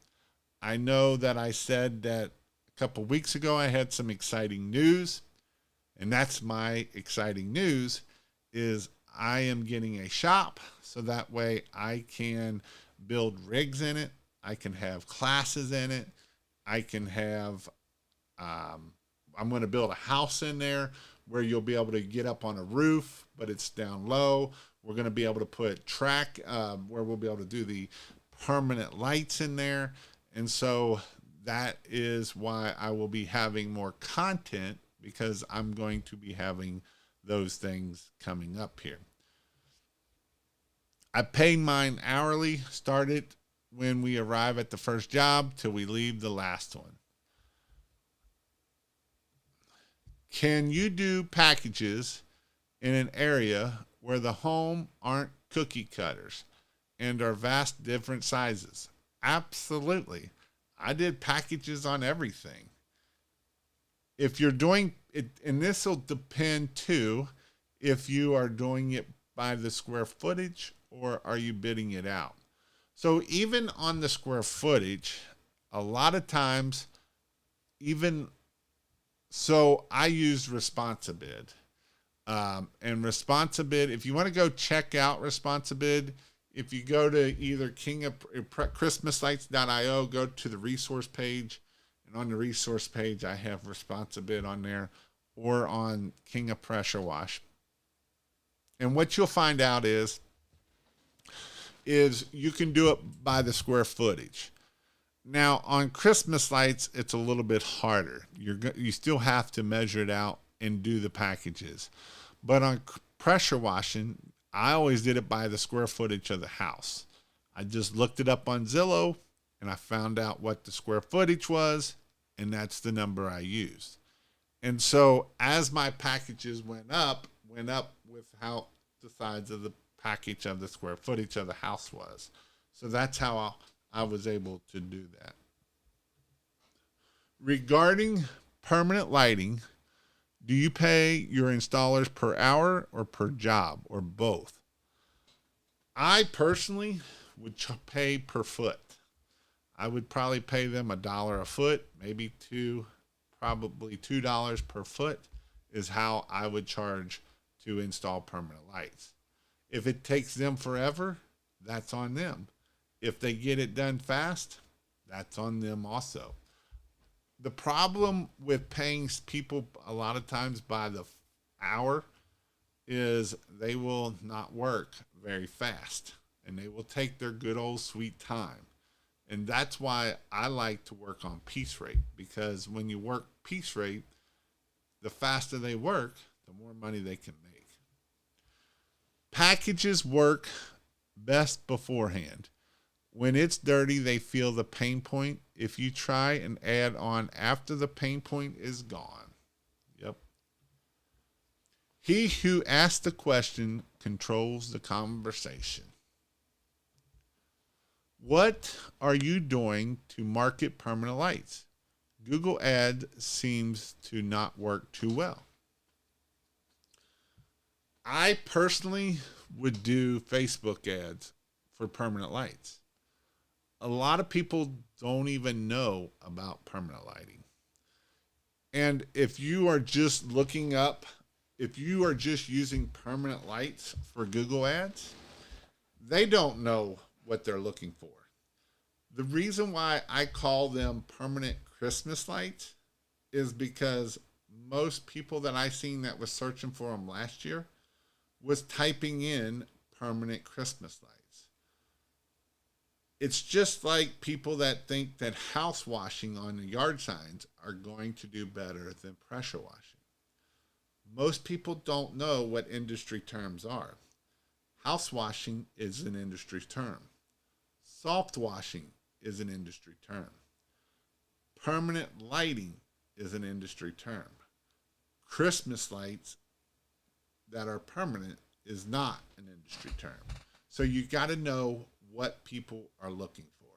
I know that I said that a couple weeks ago I had some exciting news, and that's my exciting news is I am getting a shop so that way I can build rigs in it. I can have classes in it. I can have, I'm going to build a house in there where you'll be able to get up on a roof, but it's down low. We're going to be able to put track where we'll be able to do the permanent lights in there. And so that is why I will be having more content, because I'm going to be having those things coming up here. I pay mine hourly, started when we arrive at the first job till we leave the last one. Can you do packages in an area where the home aren't cookie cutters and are vast different sizes? Absolutely. I did packages on everything. If you're doing it, and this will depend too, if you are doing it by the square footage or are you bidding it out. So even on the square footage, a lot of times, even so, I use Responsibid. And Responsibid, if you want to go check out Responsibid, if you go to either christmaslights.io, go to the resource page, and on the resource page, I have Responsibid on there, or on King of Pressure Wash. And what you'll find out is you can do it by the square footage. Now on Christmas lights, it's a little bit harder. You still have to measure it out and do the packages. But on pressure washing, I always did it by the square footage of the house. I just looked it up on Zillow and I found out what the square footage was, and that's the number I used. And so as my packages went up with how the size of the package of the square footage of the house was. So that's how I was able to do that. Regarding permanent lighting, do you pay your installers per hour or per job or both? I personally would pay per foot. I would probably pay them $1 a foot, maybe probably $2 per foot is how I would charge to install permanent lights. If it takes them forever, that's on them. If they get it done fast, that's on them also. The problem with paying people a lot of times by the hour is they will not work very fast and they will take their good old sweet time. And that's why I like to work on piece rate, because when you work piece rate, the faster they work, the more money they can make. Packages work best beforehand. When it's dirty, they feel the pain point. If you try and add on after the pain point is gone. Yep. He who asks the question controls the conversation. What are you doing to market permanent lights? Google Ads seems to not work too well. I personally would do Facebook ads for permanent lights. A lot of people don't even know about permanent lighting. And if you are just using permanent lights for Google Ads, they don't know what they're looking for. The reason why I call them permanent Christmas lights is because most people that I seen that was searching for them last year was typing in permanent Christmas lights. It's just like people that think that house washing on the yard signs are going to do better than pressure washing. Most people don't know what industry terms are. House washing is an industry term. Soft washing is an industry term. Permanent lighting is an industry term. Christmas lights that are permanent is not an industry term. So you got to know what people are looking for.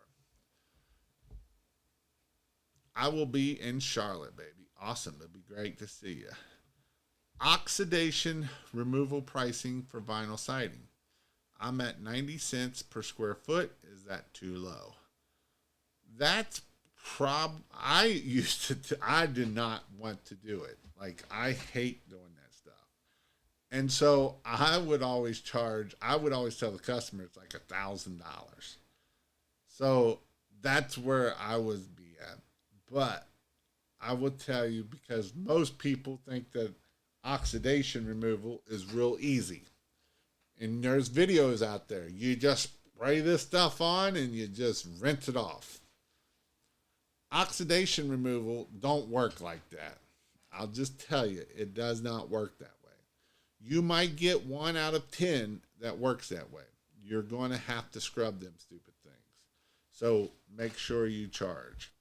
I will be in Charlotte, baby. Awesome. It'd be great to see you. Oxidation removal pricing for vinyl siding. I'm at 90 cents per square foot. Is that too low? That's I did not want to do it. Like, I hate doing that stuff. And so I would always tell the customer it's like $1,000. So that's where I would be at. But I will tell you, because most people think that oxidation removal is real easy. And there's videos out there. You just spray this stuff on and you just rinse it off. Oxidation removal don't work like that. I'll just tell you, it does not work that way. You might get 1 out of 10 that works that way. You're going to have to scrub them stupid things. So make sure you charge.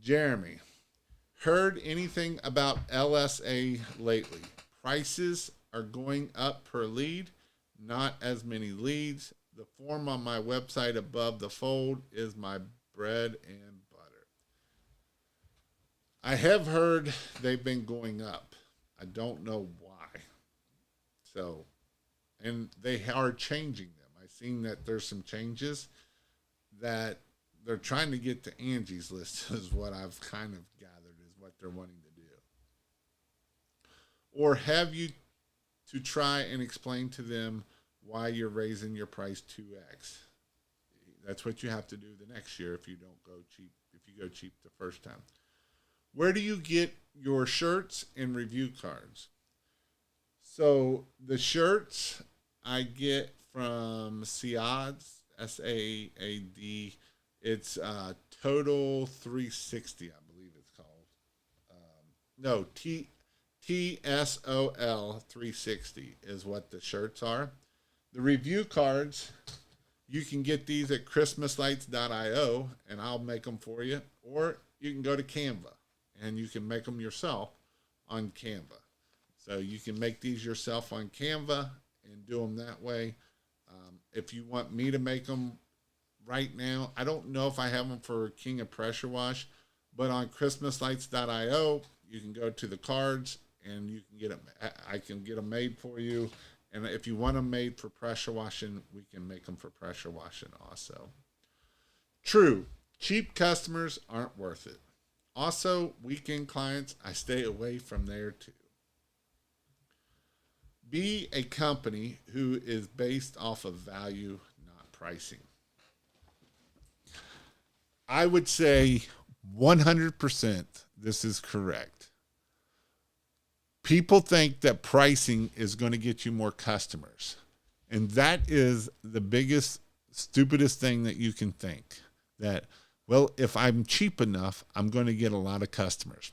Jeremy, heard anything about LSA lately? Prices are going up per lead, not as many leads. The form on my website above the fold is my bread and butter. I have heard they've been going up. I don't know why. So, and they are changing them. I've seen that there's some changes that they're trying to get to Angie's List is what I've kind of gathered is what they're wanting to do. Or have you to try and explain to them why you're raising your price 2x. That's what you have to do the next year if you don't go cheap, if you go cheap the first time. Where do you get your shirts and review cards? So the shirts I get from Saad, SAAD. It's Total 360, I believe it's called. No, TSOL 360 is what the shirts are. The review cards, you can get these at christmaslights.io and I'll make them for you. Or you can go to Canva and you can make them yourself on Canva. So you can make these yourself on Canva and do them that way. If you want me to make them right now, I don't know if I have them for King of Pressure Wash, but on christmaslights.io, you can go to the cards and you can get them. I can get them made for you. And if you want them made for pressure washing, we can make them for pressure washing also. True, cheap customers aren't worth it. Also, weekend clients, I stay away from there too. Be a company who is based off of value, not pricing. I would say 100% this is correct. People think that pricing is going to get you more customers. And that is the biggest, stupidest thing that you can think. That, well, if I'm cheap enough, I'm going to get a lot of customers.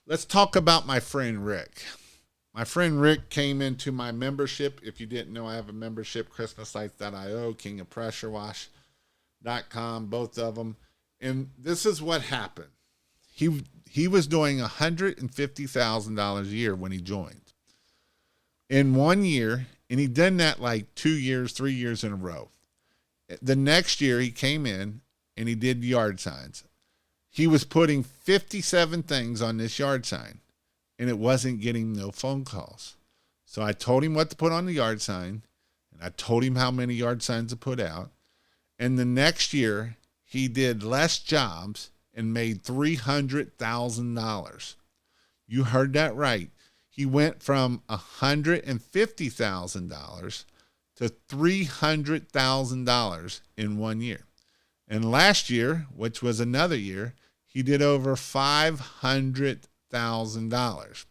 Let's talk about my friend Rick. My friend Rick came into my membership. If you didn't know, I have a membership, christmaslights.io, kingofpressurewashed.com, both of them. And this is what happened. He was doing $150,000 a year when he joined. In 1 year, and he'd done that like 2 years, 3 years in a row. The next year he came in and he did yard signs. He was putting 57 things on this yard sign and it wasn't getting no phone calls. So I told him what to put on the yard sign and I told him how many yard signs to put out. And the next year he did less jobs and made $300,000. You heard that right. He went from $150,000 to $300,000 in 1 year. And last year, which was another year, he did over $500,000.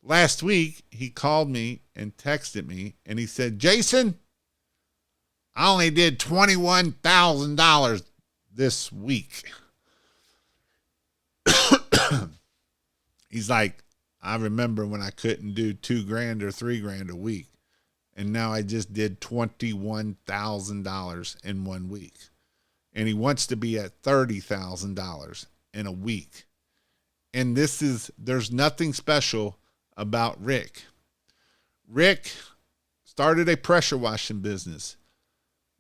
Last week, he called me and texted me and he said, Jason, I only did $21,000 this week. He's like, I remember when I couldn't do $2,000 or $3,000 a week. And now I just did $21,000 in 1 week. And he wants to be at $30,000 in a week. And there's nothing special about Rick. Rick started a pressure washing business.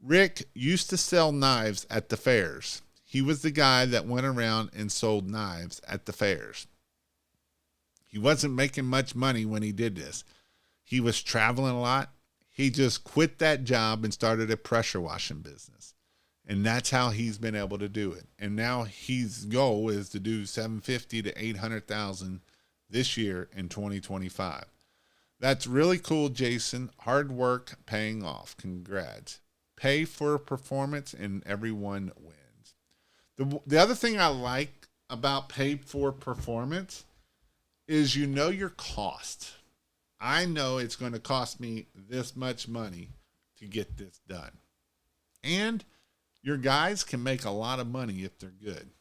Rick used to sell knives at the fairs. He was the guy that went around and sold knives at the fairs. He wasn't making much money when he did this. He was traveling a lot. He just quit that job and started a pressure washing business. And that's how he's been able to do it. And now his goal is to do $750,000 to $800,000 this year in 2025. That's really cool, Jason. Hard work paying off. Congrats. Pay for performance and everyone wins. The other thing I like about pay for performance is you know your cost. I know it's going to cost me this much money to get this done. And your guys can make a lot of money if they're good.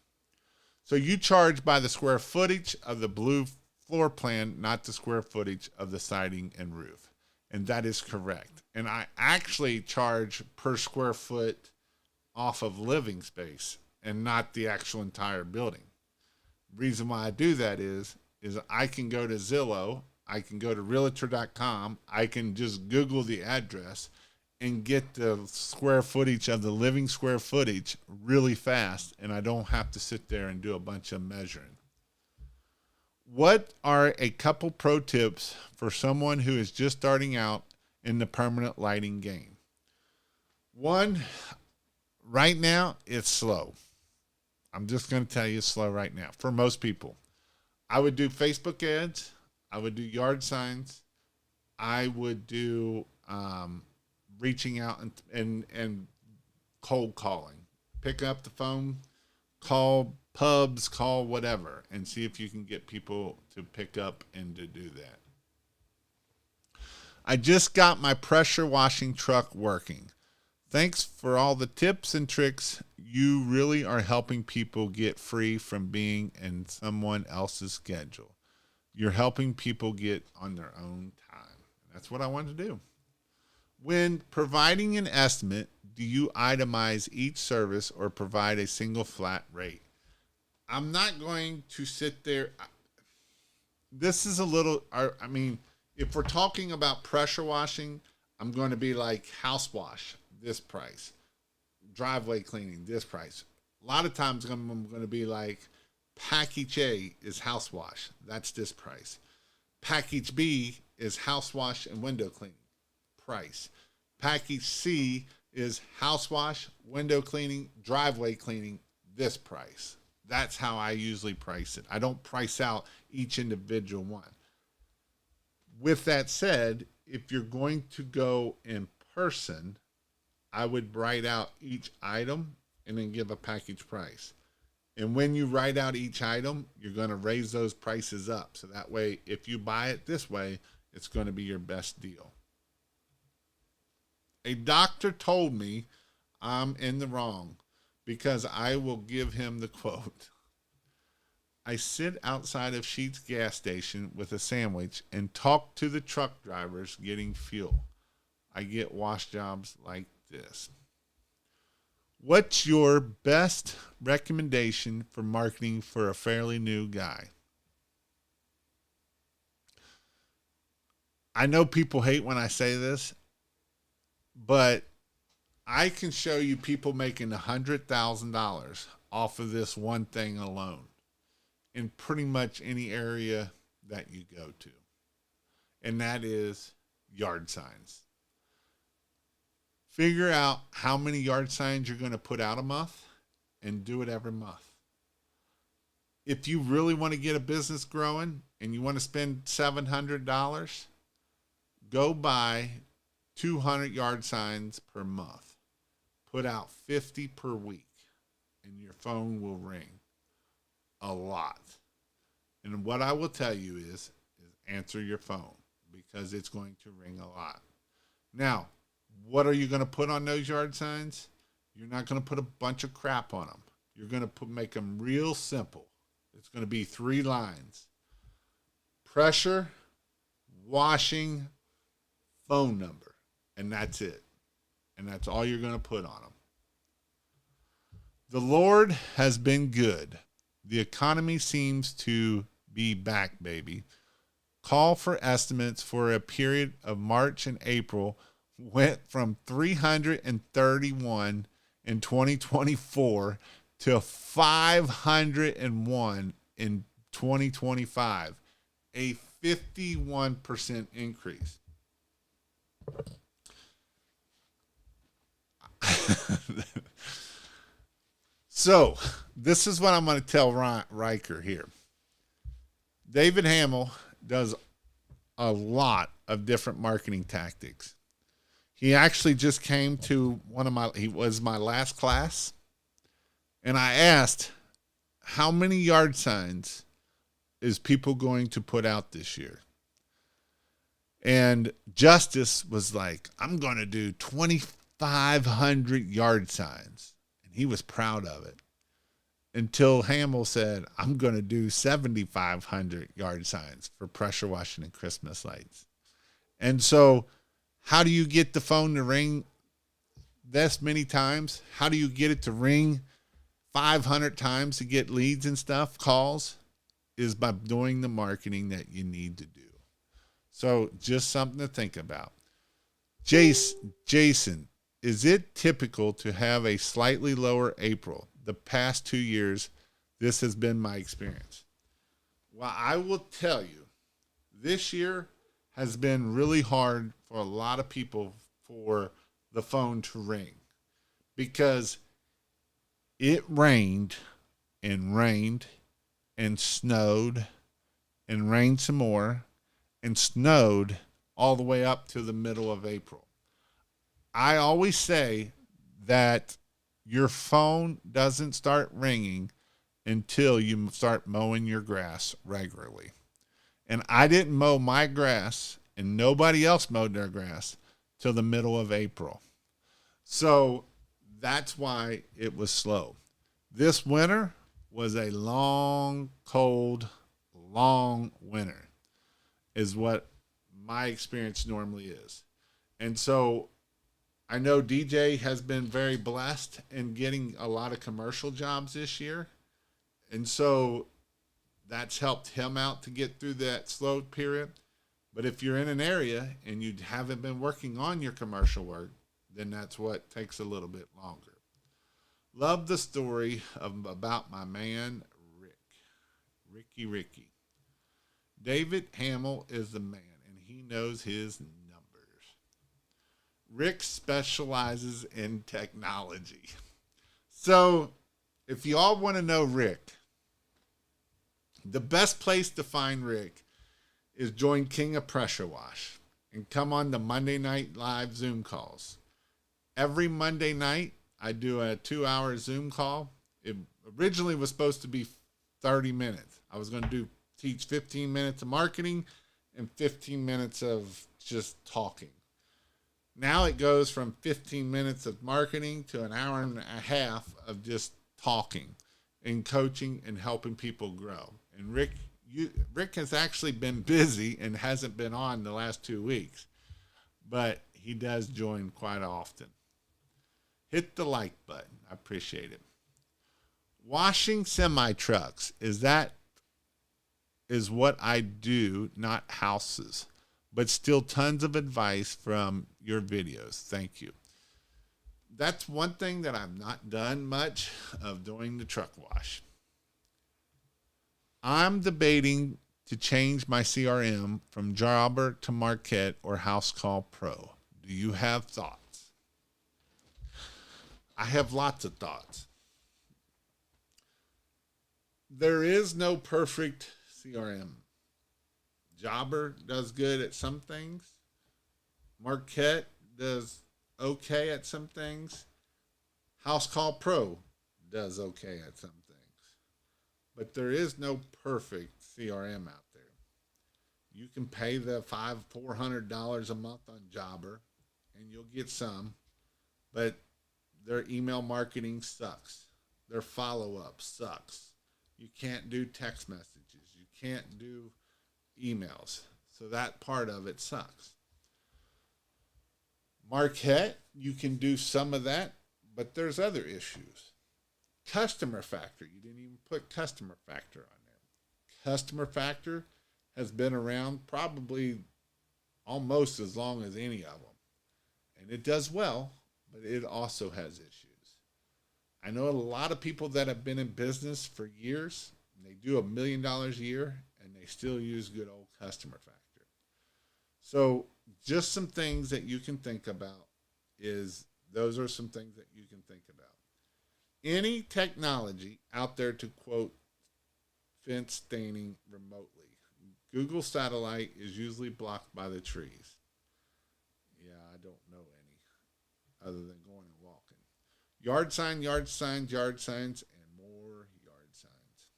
So you charge by the square footage of the blue floor plan, not the square footage of the siding and roof. And that is correct. And I actually charge per square foot off of living space and not the actual entire building. Reason why I do that is I can go to Zillow, I can go to realtor.com, I can just Google the address and get the square footage of the living square footage really fast, and I don't have to sit there and do a bunch of measuring. What are a couple pro tips for someone who is just starting out in the permanent lighting game? One, right now, it's slow. I'm just going to tell you it's slow right now for most people. I would do Facebook ads. I would do yard signs. I would do reaching out and cold calling. Pick up the phone, call pubs, call whatever, and see if you can get people to pick up and to do that. I just got my pressure washing truck working. Thanks for all the tips and tricks. You really are helping people get free from being in someone else's schedule. You're helping people get on their own time. That's what I want to do. When providing an estimate, do you itemize each service or provide a single flat rate? I'm not going to sit there. This is a little, I mean, if we're talking about pressure washing, I'm going to be like house wash, this price. Driveway cleaning, this price. A lot of times I'm going to be like, package A is house wash. That's this price. Package B is house wash and window cleaning. Price. Package C is house wash, window cleaning, driveway cleaning. This price. That's how I usually price it. I don't price out each individual one. With that said, if you're going to go in person, I would write out each item and then give a package price. And when you write out each item, you're going to raise those prices up. So that way, if you buy it this way, it's going to be your best deal. A doctor told me I'm in the wrong because I will give him the quote. I sit outside of Sheetz gas station with a sandwich and talk to the truck drivers getting fuel. I get wash jobs like this. What's your best recommendation for marketing for a fairly new guy? I know people hate when I say this, but I can show you people making $100,000 off of this one thing alone in pretty much any area that you go to. And that is yard signs. Figure out how many yard signs you're going to put out a month and do it every month. If you really want to get a business growing and you want to spend $700, go buy 200 yard signs per month. Put out 50 per week and your phone will ring a lot. And what I will tell you is answer your phone because it's going to ring a lot. Now, what are you going to put on those yard signs? You're not going to put a bunch of crap on them. You're going to make them real simple. It's going to be 3 lines. Pressure, washing, phone number. And that's it. And that's all you're going to put on them. The Lord has been good. The economy seems to be back, baby. Call for estimates for a period of March and April went from 331 in 2024 to 501 in 2025, a 51% increase. So this is what I'm going to tell Riker here. David Hamill does a lot of different marketing tactics. He actually just came to he was my last class. And I asked, how many yard signs is people going to put out this year? And Justice was like, I'm going to do 2,500 yard signs. And he was proud of it. Until Hamill said, I'm going to do 7,500 yard signs for pressure washing and Christmas lights. And so how do you get the phone to ring this many times? How do you get it to ring 500 times to get leads and stuff, calls? Is by doing the marketing that you need to do. So just something to think about. Jason, is it typical to have a slightly lower April? The past 2 years, this has been my experience. Well, I will tell you, this year has been really hard for a lot of people for the phone to ring because it rained and rained and snowed and rained some more and snowed all the way up to the middle of April. I always say that your phone doesn't start ringing until you start mowing your grass regularly. And I didn't mow my grass, and nobody else mowed their grass till the middle of April. So that's why it was slow. This winter was a long, cold, long winter, is what my experience normally is. And so I know DJ has been very blessed in getting a lot of commercial jobs this year. And so that's helped him out to get through that slow period. But if you're in an area and you haven't been working on your commercial work, then that's what takes a little bit longer. Love the story about my man, Ricky. David Hamill is the man, and he knows his numbers. Rick specializes in technology. So, if you all want to know Rick, the best place to find Rick is join King of Pressure Wash and come on the Monday Night Live Zoom calls. Every Monday night, I do a 2-hour Zoom call. It originally was supposed to be 30 minutes. I was going to teach 15 minutes of marketing and 15 minutes of just talking. Now it goes from 15 minutes of marketing to an hour and a half of just talking and coaching and helping people grow. And Rick has actually been busy and hasn't been on the last 2 weeks, but he does join quite often. Hit the like button. I appreciate it. Washing semi-trucks is what I do, not houses, but still tons of advice from your videos. Thank you. That's one thing that I've not done much of, doing the truck wash. I'm debating to change my CRM from Jobber to Marquette or House Call Pro. Do you have thoughts? I have lots of thoughts. There is no perfect CRM. Jobber does good at some things. Marquette does okay at some things. House Call Pro does okay at some things. But there is no perfect CRM out there. You can pay the $400 a month on Jobber and you'll get some, but their email marketing sucks. Their follow-up sucks. You can't do text messages. You can't do emails. So that part of it sucks. Marquette, you can do some of that, but there's other issues. Customer Factor. You didn't even put Customer Factor on there. Customer Factor has been around probably almost as long as any of them. And it does well, but it also has issues. I know a lot of people that have been in business for years, and they do $1 million a year, and they still use good old Customer Factor. So just some things that you can think about those are some things that you can think about. Any technology out there to quote fence staining remotely. Google Satellite is usually blocked by the trees. Yeah, I don't know any other than going and walking. Yard signs, and more yard signs.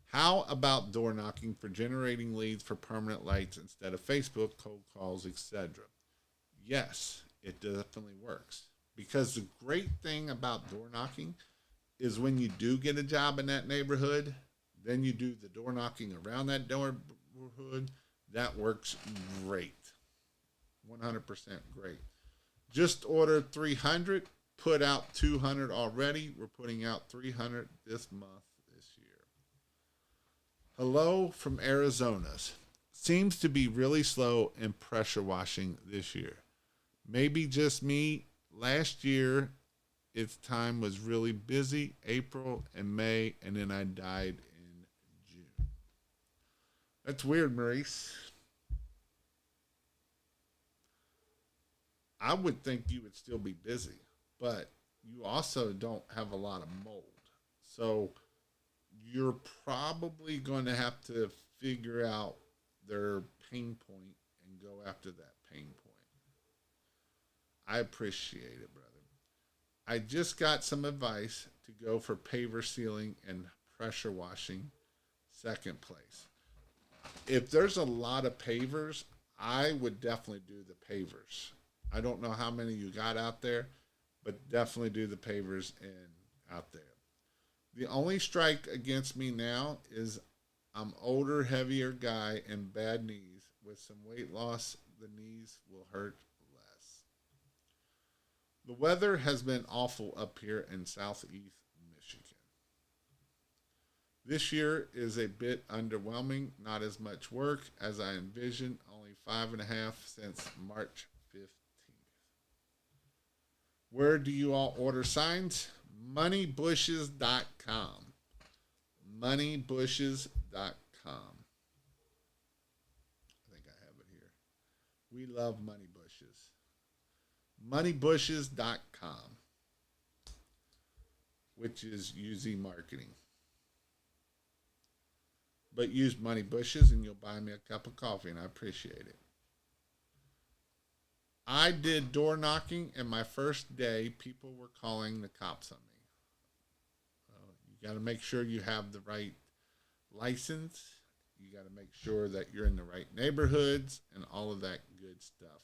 How about door knocking for generating leads for permanent lights instead of Facebook, cold calls, etc.? Yes, it definitely works. Because the great thing about door knocking is when you do get a job in that neighborhood, then you do the door knocking around that neighborhood. That works great. 100% great. Just ordered 300, put out 200 already. We're putting out 300 this month, this year. Hello from Arizona. Seems to be really slow in pressure washing this year. Maybe just me. Last year, its time was really busy, April and May, and then I died in June. That's weird, Maurice. I would think you would still be busy, but you also don't have a lot of mold. So you're probably going to have to figure out their pain point and go after that pain point. I appreciate it, brother. I just got some advice to go for paver sealing and pressure washing, second place. If there's a lot of pavers, I would definitely do the pavers. I don't know how many you got out there, but definitely do the pavers and out there. The only strike against me now is I'm older, heavier guy and bad knees. With some weight loss, the knees will hurt less. The weather has been awful up here in southeast Michigan. This year is a bit underwhelming, not as much work as I envisioned, only 5.5 since March 15th. Where do you all order signs? Moneybushes.com. Moneybushes.com. I think I have it here. We love Money Bushes. Moneybushes.com, which is UZ Marketing. But use Money Bushes and you'll buy me a cup of coffee, and I appreciate it. I did door knocking, and my first day, people were calling the cops on me. You got to make sure you have the right license. You got to make sure that you're in the right neighborhoods, and all of that good stuff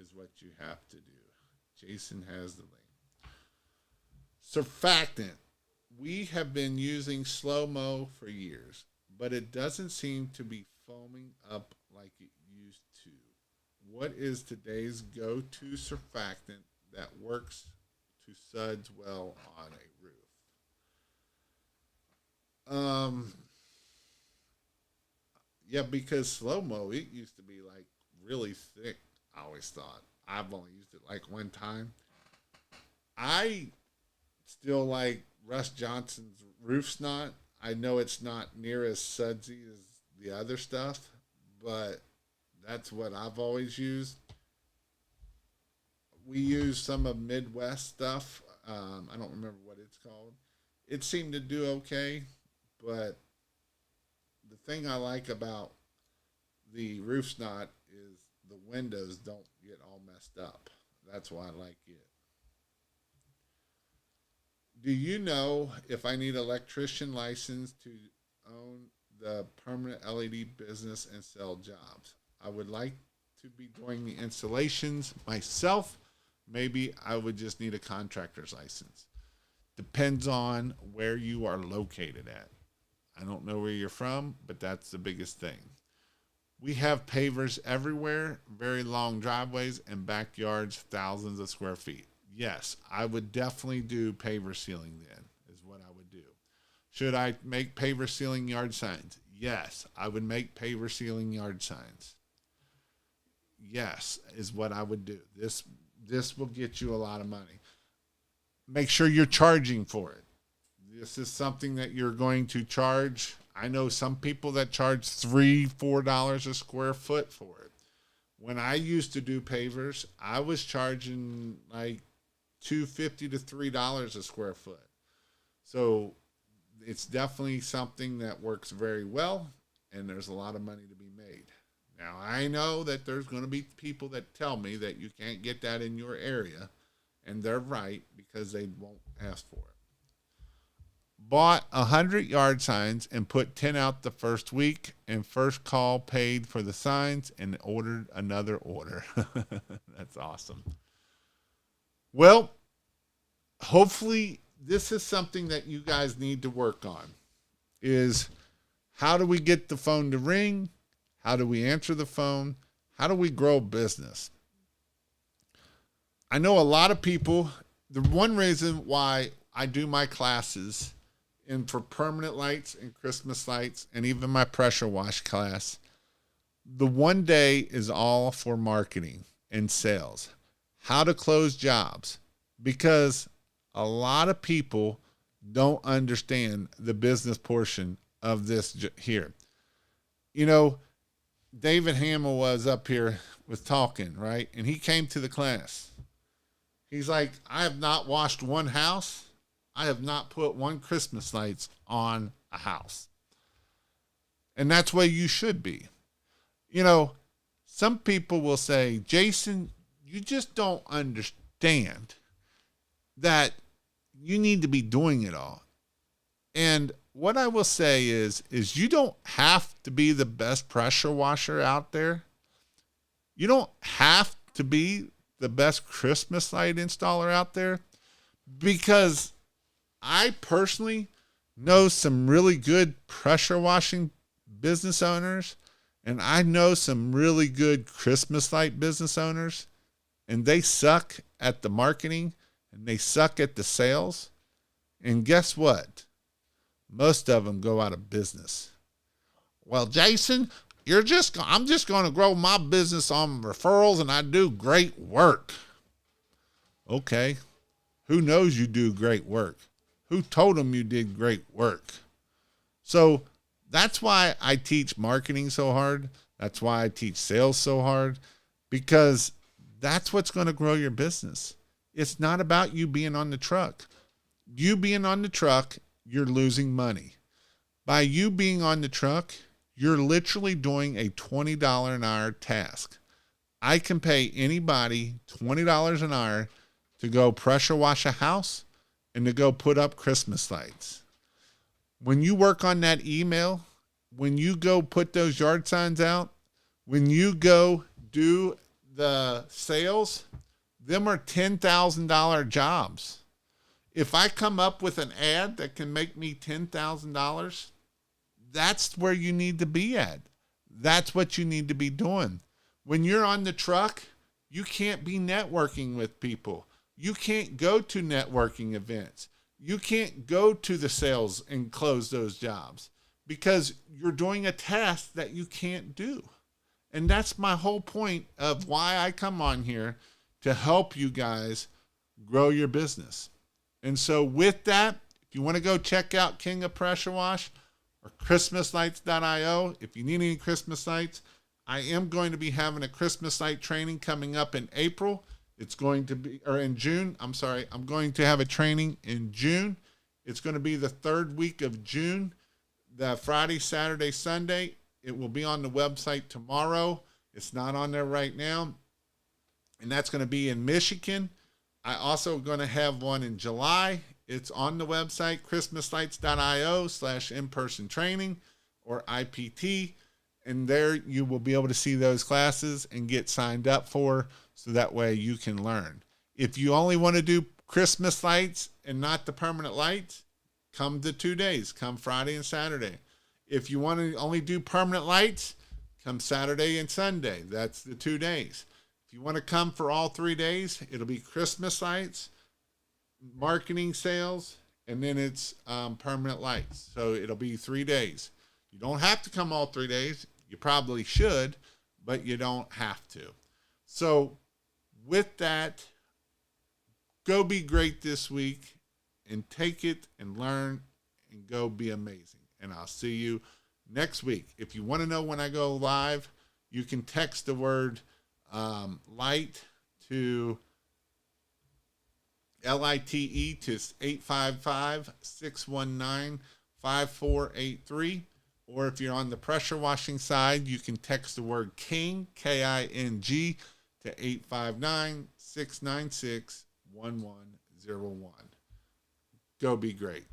is what you have to do. Jason has the link. Surfactant. We have been using Slow-Mo for years, but it doesn't seem to be foaming up like it used to. What is today's go-to surfactant that works to suds well on a roof? Yeah, because Slow-Mo, it used to be like really thick, I always thought. I've only used it like one time. I still like Russ Johnson's Roof Snot. I know it's not near as sudsy as the other stuff, but that's what I've always used. We use some of Midwest stuff. I don't remember what it's called. It seemed to do okay, but the thing I like about the Roof Snot is the windows don't get all messed up. That's why I like it. Do you know if I need an electrician license to own the permanent LED business and sell jobs? I would like to be doing the installations myself. Maybe I would just need a contractor's license. Depends on where you are located at. I don't know where you're from, but that's the biggest thing. We have pavers everywhere, very long driveways, and backyards, thousands of square feet. Yes, I would definitely do paver sealing then, is what I would do. Should I make paver sealing yard signs? Yes, I would make paver sealing yard signs. Yes, is what I would do. This will get you a lot of money. Make sure you're charging for it. This is something that you're going to charge. I know some people that charge $3-4 a square foot for it. When I used to do pavers, I was charging like $2.50 to $3 a square foot. So it's definitely something that works very well, and there's a lot of money to be made. Now, I know that there's going to be people that tell me that you can't get that in your area, and they're right because they won't ask for it. Bought 100 yard signs and put 10 out the first week, and first call paid for the signs and ordered another order. That's awesome. Well, hopefully this is something that you guys need to work on, is how do we get the phone to ring? How do we answer the phone? How do we grow business? I know a lot of people, the one reason why I do my classes and for permanent lights and Christmas lights and even my pressure wash class, the one day is all for marketing and sales, how to close jobs, because a lot of people don't understand the business portion of this here. You know, David Hamill was up here with talking, right? And he came to the class. He's like, I have not washed one house. I have not put one Christmas lights on a house. And that's where you should be. You know, some people will say, Jason, you just don't understand that you need to be doing it all. And what I will say is you don't have to be the best pressure washer out there. You don't have to be the best Christmas light installer out there, because I personally know some really good pressure washing business owners, and I know some really good Christmas light business owners, and they suck at the marketing and they suck at the sales. And guess what? Most of them go out of business. Well, Jason, I'm just going to grow my business on referrals, and I do great work. Okay. Who knows you do great work? Who told them you did great work? So that's why I teach marketing so hard. That's why I teach sales so hard, because that's what's going to grow your business. It's not about you being on the truck. You being on the truck, you're losing money. By you being on the truck, you're literally doing a $20 an hour task. I can pay anybody $20 an hour to go pressure wash a house and to go put up Christmas lights. When you work on that email, when you go put those yard signs out, when you go do the sales, them are $10,000 jobs. If I come up with an ad that can make me $10,000, that's where you need to be at. That's what you need to be doing. When you're on the truck, you can't be networking with people. You can't go to networking events. You can't go to the sales and close those jobs because you're doing a task that you can't do. And that's my whole point of why I come on here, to help you guys grow your business. And so with that, if you want to go check out King of Pressure Wash or ChristmasLights.io, if you need any Christmas lights, I am going to be having a Christmas light training coming up in April. It's going to be, or in June, I'm sorry. I'm going to have a training in June. It's going to be the third week of June, the Friday, Saturday, Sunday. It will be on the website tomorrow. It's not on there right now. And that's going to be in Michigan. I also going to have one in July. It's on the website, ChristmasLights.io/in-person training or IPT. And there you will be able to see those classes and get signed up for, so that way you can learn. If you only want to do Christmas lights and not the permanent lights, come to 2 days. Come Friday and Saturday. If you want to only do permanent lights, come Saturday and Sunday. That's the 2 days. If you want to come for all 3 days, it'll be Christmas lights, marketing, sales, and then it's permanent lights. So it'll be 3 days. You don't have to come all 3 days. You probably should, but you don't have to. So with that, go be great this week and take it and learn and go be amazing. And I'll see you next week. If you want to know when I go live, you can text the word light to LITE to 855-619-5483. Or if you're on the pressure washing side, you can text the word KING, KING, to 859-696-1101. Go be great.